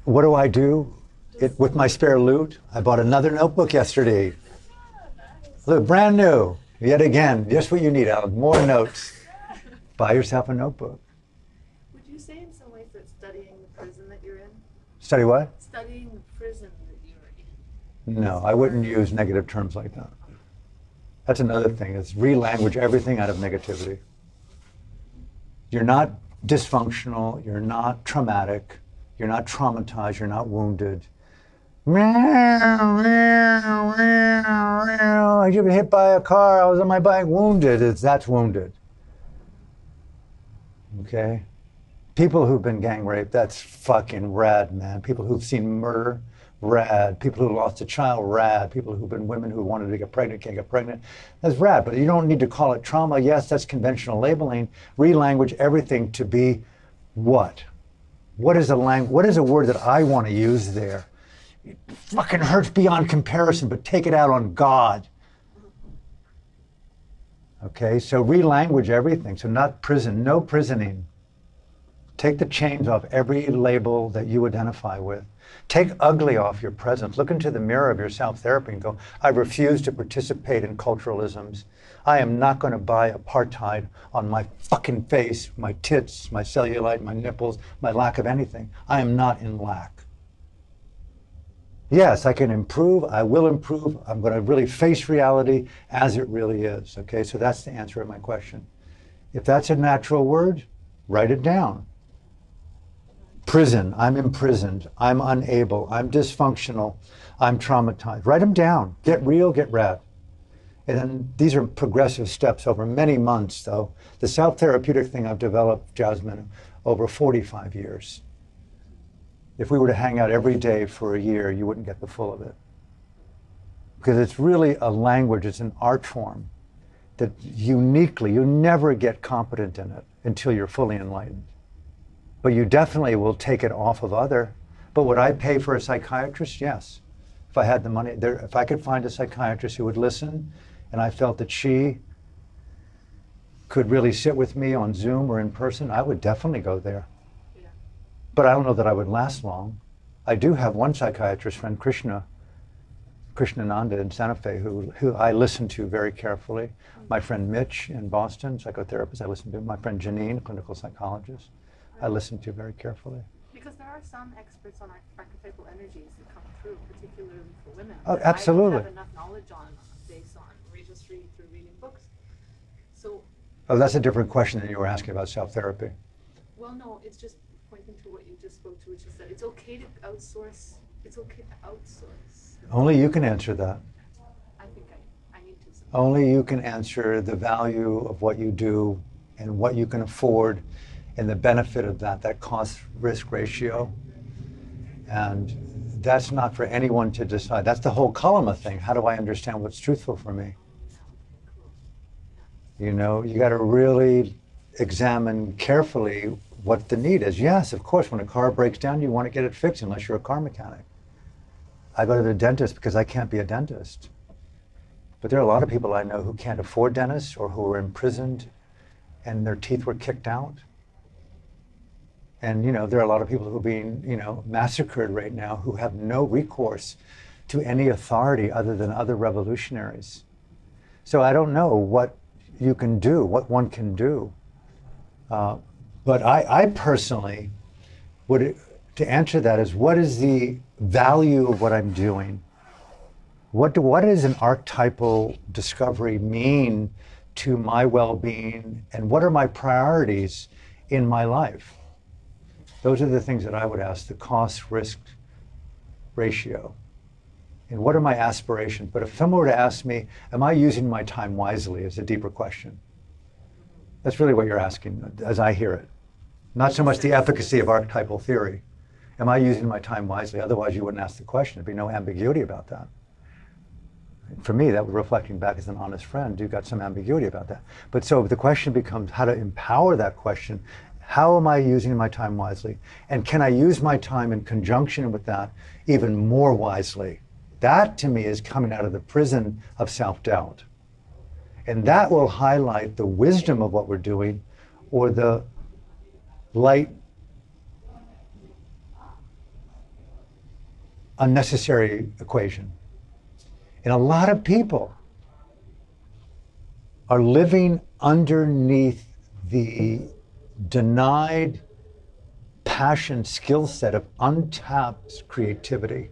What do I do with my spare loot? I bought another notebook yesterday. Look, brand new. Yet again, just what you need, Alan. More notes. Buy yourself a notebook. Would you say in some ways that studying the prison that you're in? Study what? Studying the prison that you're in. No, I wouldn't use negative terms like that. That's another thing. It's re-language everything out of negativity. You're not dysfunctional. You're not traumatic. You're not traumatized. You're not wounded. I get hit by a car. I was on my bike, wounded. That's wounded. Okay? People who've been gang raped, that's fucking rad, man. People who've seen murder, rad. People who lost a child, rad. People who've been women who wanted to get pregnant, can't get pregnant. That's rad, but you don't need to call it trauma. Yes, that's conventional labeling. Re-language everything to be what? What is a word that I want to use there? It fucking hurts beyond comparison, but take it out on God. Okay, so re-language everything. So not prison, no prisoning. Take the chains off every label that you identify with. Take ugly off your presence. Look into the mirror of your self-therapy and go, I refuse to participate in culturalisms. I am not going to buy apartheid on my fucking face, my tits, my cellulite, my nipples, my lack of anything. I am not in lack. Yes, I can improve. I will improve. I'm going to really face reality as it really is. Okay, so that's the answer to my question. If that's a natural word, write it down. Prison, I'm imprisoned, I'm unable, I'm dysfunctional, I'm traumatized. Write them down. Get real, get rad. And then these are progressive steps over many months, though. The self-therapeutic thing I've developed, Jasmine, over 45 years. If we were to hang out every day for a year, you wouldn't get the full of it. Because it's really a language, it's an art form that uniquely, you never get competent in it until you're fully enlightened. But you definitely will take it off of other. But would I pay for a psychiatrist? Yes. If I had the money, if I could find a psychiatrist who would listen, and I felt that she could really sit with me on Zoom or in person, I would definitely go there. Yeah. But I don't know that I would last long. I do have one psychiatrist friend, Krishnananda in Santa Fe, who I listen to very carefully. My friend Mitch in Boston, psychotherapist, I listen to. My friend Janine, clinical psychologist. I listen to very carefully. Because there are some experts on archetypal energies that come through, particularly for women. Oh, absolutely. I don't have enough knowledge on based on just reading through reading books. So. Oh, that's a different question than you were asking about self-therapy. Well, no, it's just pointing to what you just spoke to, which is that it's okay to outsource. It's okay to outsource. Only you can answer that. I think I need to. Only you can answer the value of what you do and what you can afford and the benefit of that cost-risk ratio. And that's not for anyone to decide. That's the whole Kalama thing. How do I understand what's truthful for me? You know, you got to really examine carefully what the need is. Yes, of course, when a car breaks down, you want to get it fixed unless you're a car mechanic. I go to the dentist because I can't be a dentist. But there are a lot of people I know who can't afford dentists or who are imprisoned and their teeth were kicked out. And, you know, there are a lot of people who are being, you know, massacred right now who have no recourse to any authority other than other revolutionaries. So I don't know what you can do, what one can do. But I personally would, to answer that is, what is the value of what I'm doing? What does an archetypal discovery mean to my well-being, and what are my priorities in my life? Those are the things that I would ask, the cost-risk ratio. And what are my aspirations? But if someone were to ask me, am I using my time wisely, is a deeper question. That's really what you're asking, as I hear it. Not so much the efficacy of archetypal theory. Am I using my time wisely? Otherwise, you wouldn't ask the question. There'd be no ambiguity about that. For me, that was reflecting back as an honest friend. You've got some ambiguity about that. But so the question becomes how to empower that question. How am I using my time wisely? And can I use my time in conjunction with that even more wisely? That, to me, is coming out of the prison of self-doubt. And that will highlight the wisdom of what we're doing or the light, unnecessary equation. And a lot of people are living underneath the denied passion skill set of untapped creativity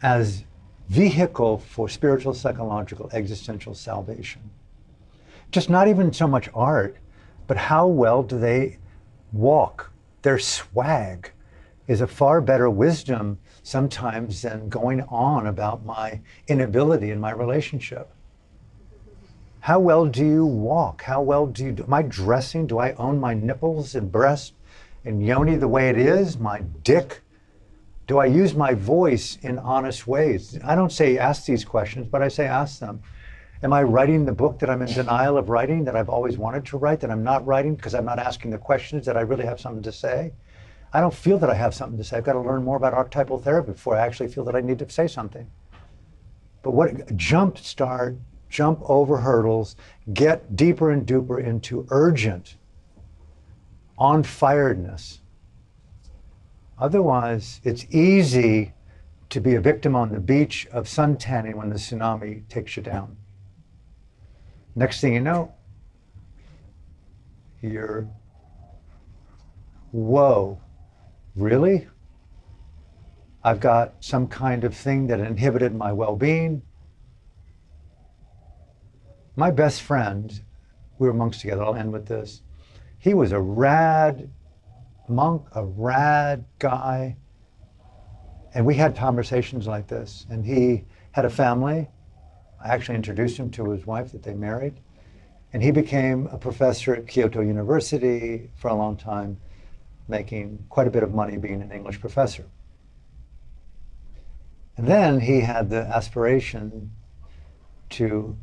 as vehicle for spiritual, psychological, existential salvation. Just not even so much art, but how well do they walk? Their swag is a far better wisdom sometimes than going on about my inability in my relationship. How well do you walk? How well do you do? Am I dressing? Do I own my nipples and breast and yoni the way it is? My dick? Do I use my voice in honest ways? I don't say ask these questions, but I say ask them. Am I writing the book that I'm in denial of writing, that I've always wanted to write, that I'm not writing because I'm not asking the questions, that I really have something to say? I don't feel that I have something to say. I've got to learn more about archetypal therapy before I actually feel that I need to say something. But what jump over hurdles, get deeper and deeper into urgent, on-firedness. Otherwise, it's easy to be a victim on the beach of suntanning when the tsunami takes you down. Next thing you know, you're, whoa, really? I've got some kind of thing that inhibited my well-being. My best friend, we were monks together, I'll end with this. He was a rad monk, a rad guy. And we had conversations like this. And he had a family. I actually introduced him to his wife that they married. And he became a professor at Kyoto University for a long time, making quite a bit of money being an English professor. And then he had the aspiration to,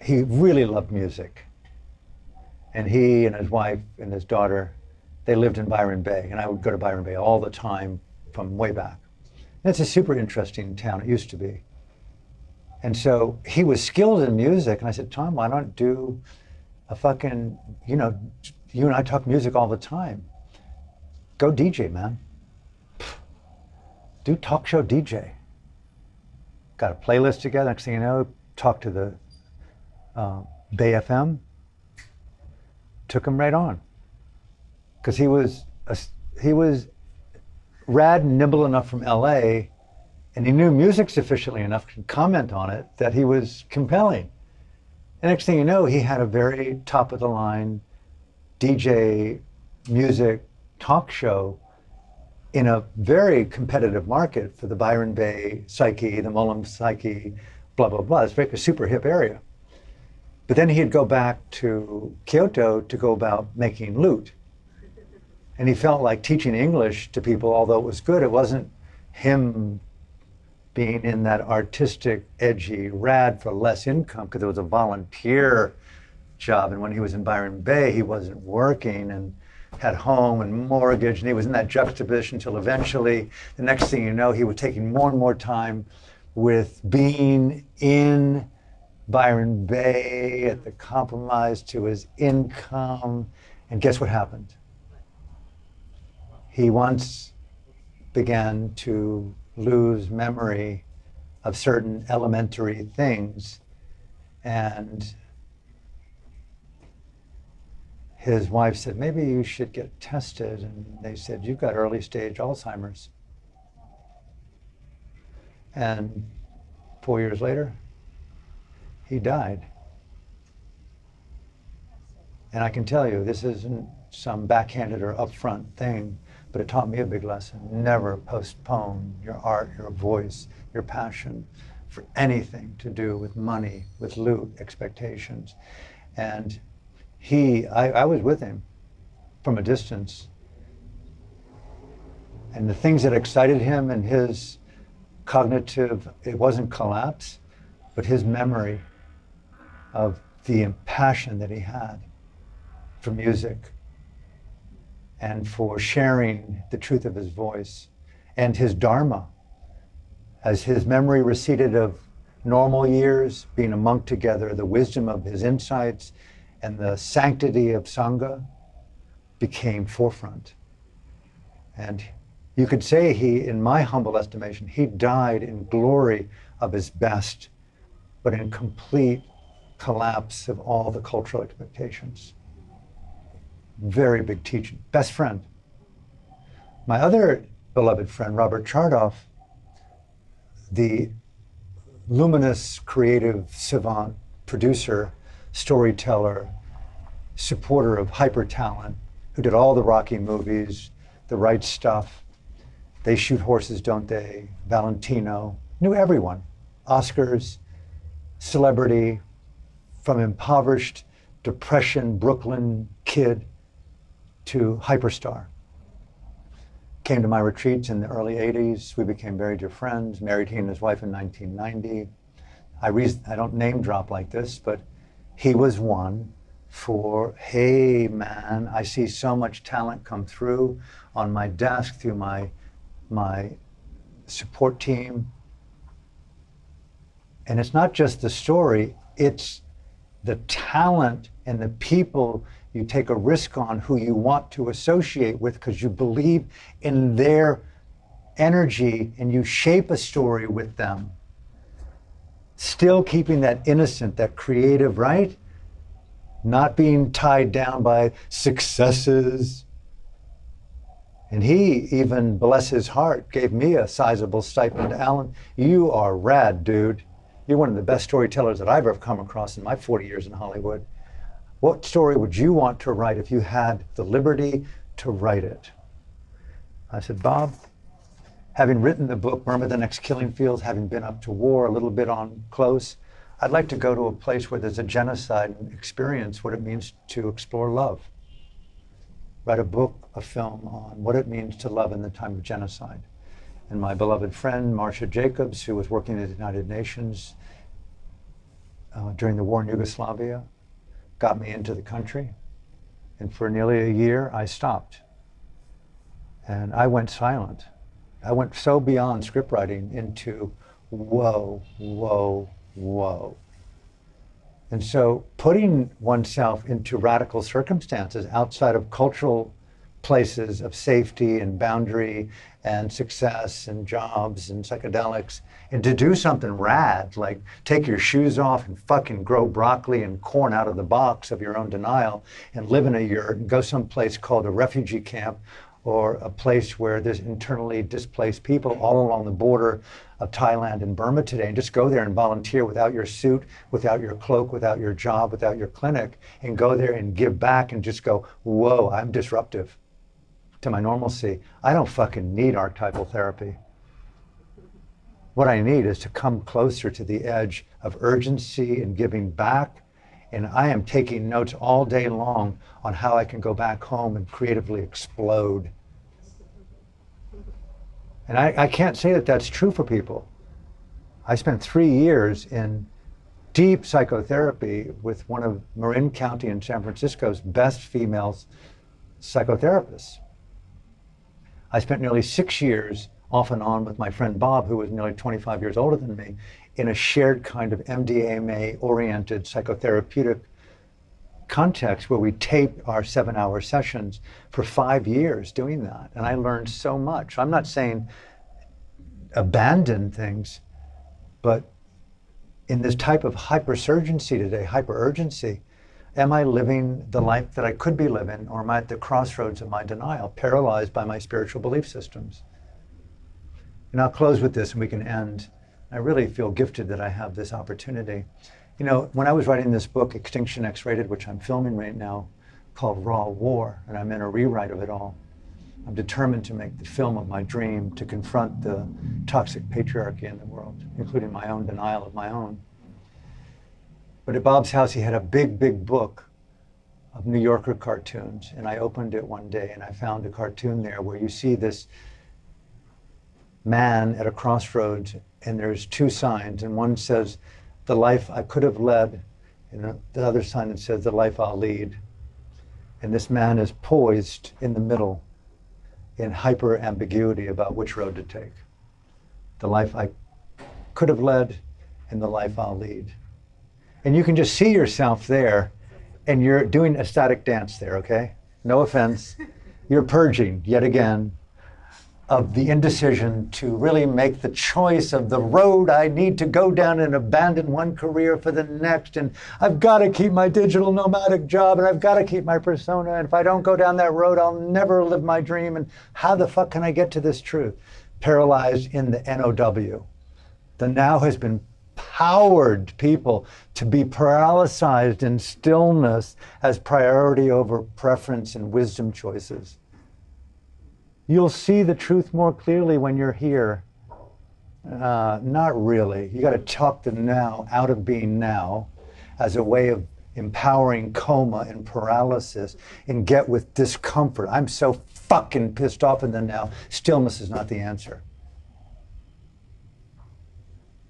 he really loved music. And he and his wife and his daughter, they lived in Byron Bay. And I would go to Byron Bay all the time from way back. And it's a super interesting town, it used to be. And so he was skilled in music. And I said, Tom, why don't do a fucking, you and I talk music all the time. Go DJ, man. Do talk show DJ. Got a playlist together. Next thing you know, talk to the Bay FM. Took him right on. Because he was rad and nimble enough from LA, and he knew music sufficiently enough to comment on it that he was compelling. And next thing you know, he had a very top of the line DJ music talk show in a very competitive market for the Byron Bay psyche, the Mullum psyche, blah, blah, blah. It's a super hip area. But then he'd go back to Kyoto to go about making lute. And he felt like teaching English to people, although it was good, it wasn't him being in that artistic, edgy, rad for less income, because it was a volunteer job. And when he was in Byron Bay, he wasn't working and had home and mortgage, and he was in that juxtaposition until eventually, the next thing you know, he was taking more and more time with being in Byron Bay at the compromise to his income. And guess what happened? He once began to lose memory of certain elementary things, and his wife said, maybe you should get tested. And they said, you've got early stage Alzheimer's. And 4 years later, he died. And I can tell you, this isn't some backhanded or upfront thing, but it taught me a big lesson. Never postpone your art, your voice, your passion for anything to do with money, with loot, expectations. And I was with him from a distance. And the things that excited him and his cognitive, it wasn't collapse, but his memory of the passion that he had for music and for sharing the truth of his voice and his dharma. As his memory receded of normal years, being a monk together, the wisdom of his insights and the sanctity of Sangha became forefront. And you could say he, in my humble estimation, he died in glory of his best, but in complete collapse of all the cultural expectations. Very big teaching. Best friend. My other beloved friend, Robert Chardoff, the luminous, creative savant, producer, storyteller, supporter of hyper talent, who did all the Rocky movies, The Right Stuff, They Shoot Horses, Don't They, Valentino, knew everyone. Oscars, celebrity, from impoverished, depression, Brooklyn kid to hyperstar. Came to my retreats in the early 80s. We became very dear friends, married he and his wife in 1990. I don't name drop like this, but he was one for, hey man, I see so much talent come through on my desk through my support team. And it's not just the story, it's the talent and the people you take a risk on who you want to associate with because you believe in their energy and you shape a story with them. Still keeping that innocent, that creative, right? Not being tied down by successes. And he even, bless his heart, gave me a sizable stipend. Alan, you are rad, dude. You're one of the best storytellers that I've ever come across in my 40 years in Hollywood. What story would you want to write if you had the liberty to write it? I said, Bob, having written the book, Burma, the Next Killing Fields, having been up to war a little bit on close, I'd like to go to a place where there's a genocide and experience what it means to explore love. Write a book, a film on what it means to love in the time of genocide. And my beloved friend, Marcia Jacobs, who was working at the United Nations during the war in Yugoslavia, got me into the country. And for nearly a year, I stopped. And I went silent. I went so beyond script writing into whoa, whoa, whoa. And so putting oneself into radical circumstances outside of cultural places of safety and boundary and success and jobs and psychedelics, and to do something rad, like take your shoes off and fucking grow broccoli and corn out of the box of your own denial and live in a yurt and go someplace called a refugee camp or a place where there's internally displaced people all along the border of Thailand and Burma today, and just go there and volunteer without your suit, without your cloak, without your job, without your clinic, and go there and give back and just go, whoa, I'm disruptive to my normalcy. I don't fucking need archetypal therapy. What I need is to come closer to the edge of urgency and giving back. And I am taking notes all day long on how I can go back home and creatively explode. And I can't say that that's true for people. I spent 3 years in deep psychotherapy with one of Marin County in San Francisco's best female psychotherapists. I spent nearly 6 years off and on with my friend Bob, who was nearly 25 years older than me, in a shared kind of MDMA-oriented psychotherapeutic context where we taped our 7-hour sessions for 5 years doing that. And I learned so much. I'm not saying abandon things, but in this type of hypersurgency today, hyper-urgency, am I living the life that I could be living, or am I at the crossroads of my denial, paralyzed by my spiritual belief systems? And I'll close with this and we can end. I really feel gifted that I have this opportunity. You know, when I was writing this book, Extinction X-Rated, which I'm filming right now, called Raw War, and I'm in a rewrite of it all, I'm determined to make the film of my dream, to confront the toxic patriarchy in the world, including my own denial of my own. But at Bob's house, he had a big, big book of New Yorker cartoons, and I opened it one day and I found a cartoon there where you see this man at a crossroads, and there's 2 signs, and one says, the life I could have led, and the other sign that says, the life I'll lead. And this man is poised in the middle in hyper ambiguity about which road to take. The life I could have led in the life I'll lead. And you can just see yourself there, and you're doing a static dance there, okay? No offense. You're purging, yet again, of the indecision to really make the choice of the road I need to go down and abandon one career for the next. And I've got to keep my digital nomadic job, and I've got to keep my persona. And if I don't go down that road, I'll never live my dream. And how the fuck can I get to this truth? Paralyzed in the NOW. The now has been powered people to be paralyzed in stillness as priority over preference and wisdom choices. You'll see the truth more clearly when you're here. Not really. You got to talk the now out of being now as a way of empowering coma and paralysis and get with discomfort. I'm so fucking pissed off in the now. Stillness is not the answer.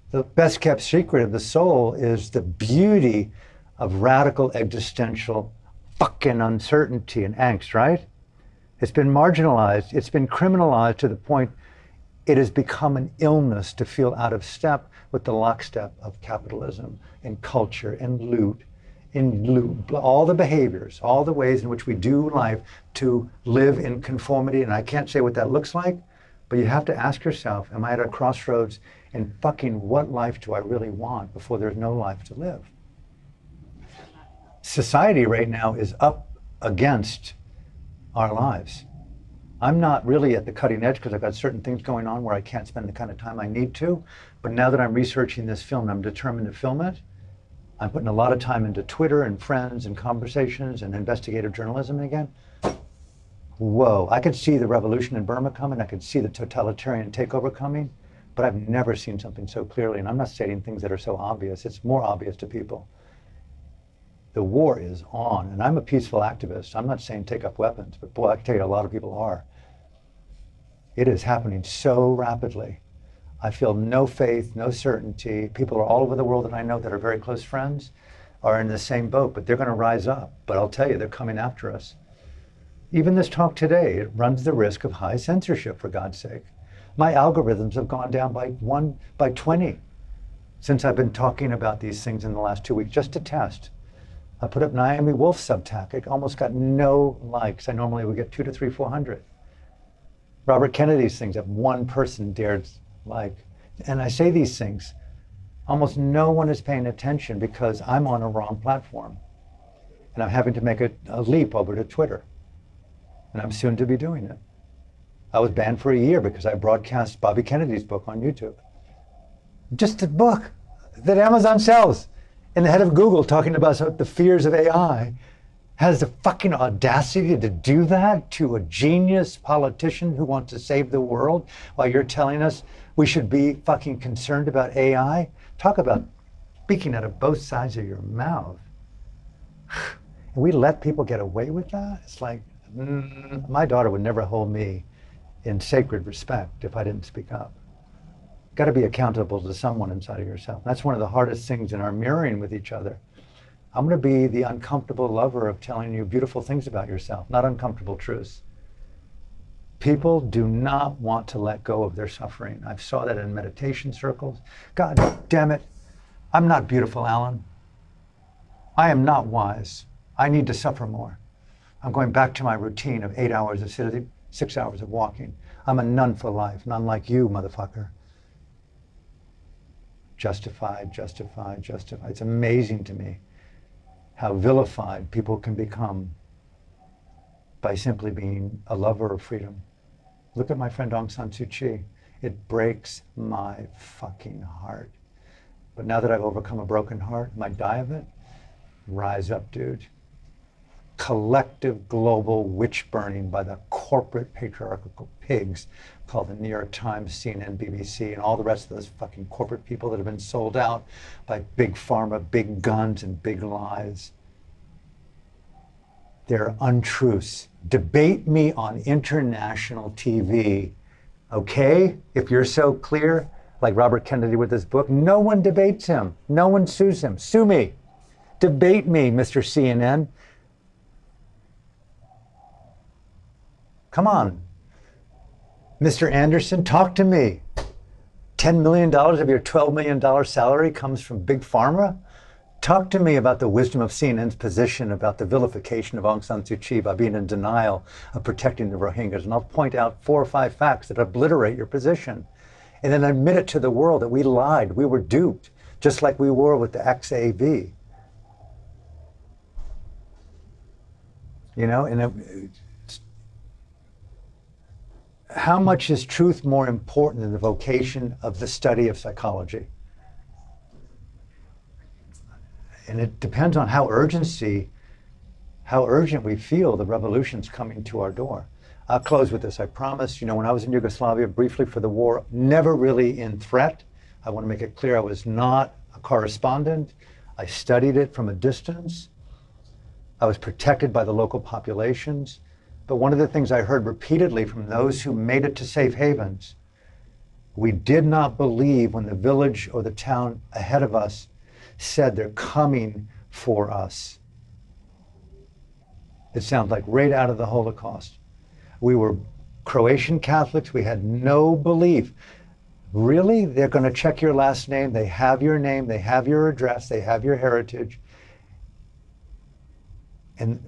The best kept secret of the soul is the beauty of radical existential fucking uncertainty and angst, right? It's been marginalized, it's been criminalized to the point it has become an illness to feel out of step with the lockstep of capitalism and culture and loot, all the behaviors, all the ways in which we do life to live in conformity. And I can't say what that looks like, but you have to ask yourself, am I at a crossroads in fucking what life do I really want before there's no life to live? Society right now is up against our lives. I'm not really at the cutting edge because I've got certain things going on where I can't spend the kind of time I need to. But now that I'm researching this film and I'm determined to film it, I'm putting a lot of time into Twitter and friends and conversations and investigative journalism again. Whoa, I could see the revolution in Burma coming. I could see the totalitarian takeover coming, but I've never seen something so clearly. And I'm not stating things that are so obvious. It's more obvious to people. The war is on, and I'm a peaceful activist. I'm not saying take up weapons, but boy, I can tell you a lot of people are. It is happening so rapidly. I feel no faith, no certainty. People are all over the world that I know that are very close friends are in the same boat, but they're going to rise up. But I'll tell you, they're coming after us. Even this talk today, it runs the risk of high censorship, for God's sake. My algorithms have gone down by 20 since I've been talking about these things in the last 2 weeks, just to test. I put up Naomi Wolf's Substack. It almost got no likes. I normally would get 200 to 300, 400. Robert Kennedy's things have one person dared like. And I say these things, almost no one is paying attention because I'm on a wrong platform. And I'm having to make a leap over to Twitter. And I'm soon to be doing it. I was banned for a year because I broadcast Bobby Kennedy's book on YouTube. Just a book that Amazon sells. And the head of Google, talking about the fears of AI, has the fucking audacity to do that to a genius politician who wants to save the world while you're telling us we should be fucking concerned about AI? Talk about speaking out of both sides of your mouth. And we let people get away with that? It's like, my daughter would never hold me in sacred respect if I didn't speak up. Got to be accountable to someone inside of yourself. That's one of the hardest things in our mirroring with each other. I'm going to be the uncomfortable lover of telling you beautiful things about yourself, not uncomfortable truths. People do not want to let go of their suffering. I saw that in meditation circles. God damn it. I'm not beautiful, Alan. I am not wise. I need to suffer more. I'm going back to my routine of 8 hours of sitting, 6 hours of walking. I'm a nun for life, none like you, motherfucker. Justified, justified, justified. It's amazing to me how vilified people can become by simply being a lover of freedom. Look at my friend Aung San Suu Kyi. It breaks my fucking heart. But now that I've overcome a broken heart, might die of it, rise up, dude. Collective global witch burning by the corporate patriarchal pigs called the New York Times, CNN, BBC, and all the rest of those fucking corporate people that have been sold out by big pharma, big guns, and big lies. They're untruths. Debate me on international TV, okay? If you're so clear, like Robert Kennedy with his book, no one debates him. No one sues him. Sue me. Debate me, Mr. CNN. Come on. Mr. Anderson, talk to me. $10 million of your $12 million salary comes from Big Pharma? Talk to me about the wisdom of CNN's position about the vilification of Aung San Suu Kyi by being in denial of protecting the Rohingyas. And I'll point out 4 or 5 facts that obliterate your position. And then admit it to the world that we lied, we were duped, just like we were with the XAV. You know, and how much is truth more important than the vocation of the study of psychology? And it depends on how urgent we feel the revolution's coming to our door. I'll close with this, I promise. You know, when I was in Yugoslavia briefly for the war, never really in threat. I want to make it clear I was not a correspondent. I studied it from a distance. I was protected by the local populations. But one of the things I heard repeatedly from those who made it to safe havens, we did not believe when the village or the town ahead of us said they're coming for us. It sounds like right out of the Holocaust. We were Croatian Catholics. We had no belief. Really? They're going to check your last name. They have your name. They have your address. They have your heritage. And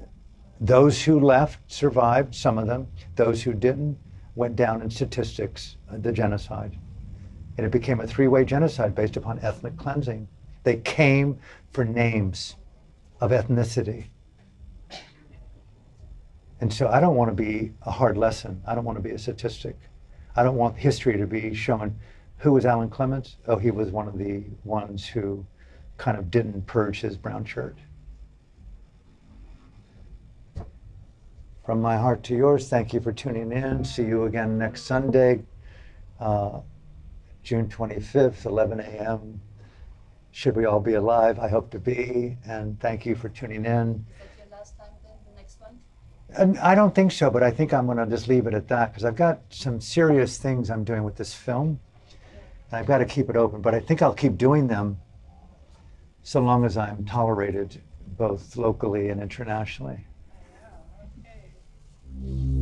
those who left survived, some of them. Those who didn't went down in statistics, the genocide. And it became a 3-way genocide based upon ethnic cleansing. They came for names of ethnicity. And so I don't want to be a hard lesson. I don't want to be a statistic. I don't want history to be showing who was Alan Clements. Oh, he was one of the ones who kind of didn't purge his brown shirt. From my heart to yours, thank you for tuning in. See you again next Sunday, June 25th, 11 a.m. Should we all be alive? I hope to be. And thank you for tuning in. Is that your last time then, the next one? And I don't think so, but I think I'm going to just leave it at that because I've got some serious things I'm doing with this film. And I've got to keep it open, but I think I'll keep doing them so long as I'm tolerated both locally and internationally. Okay.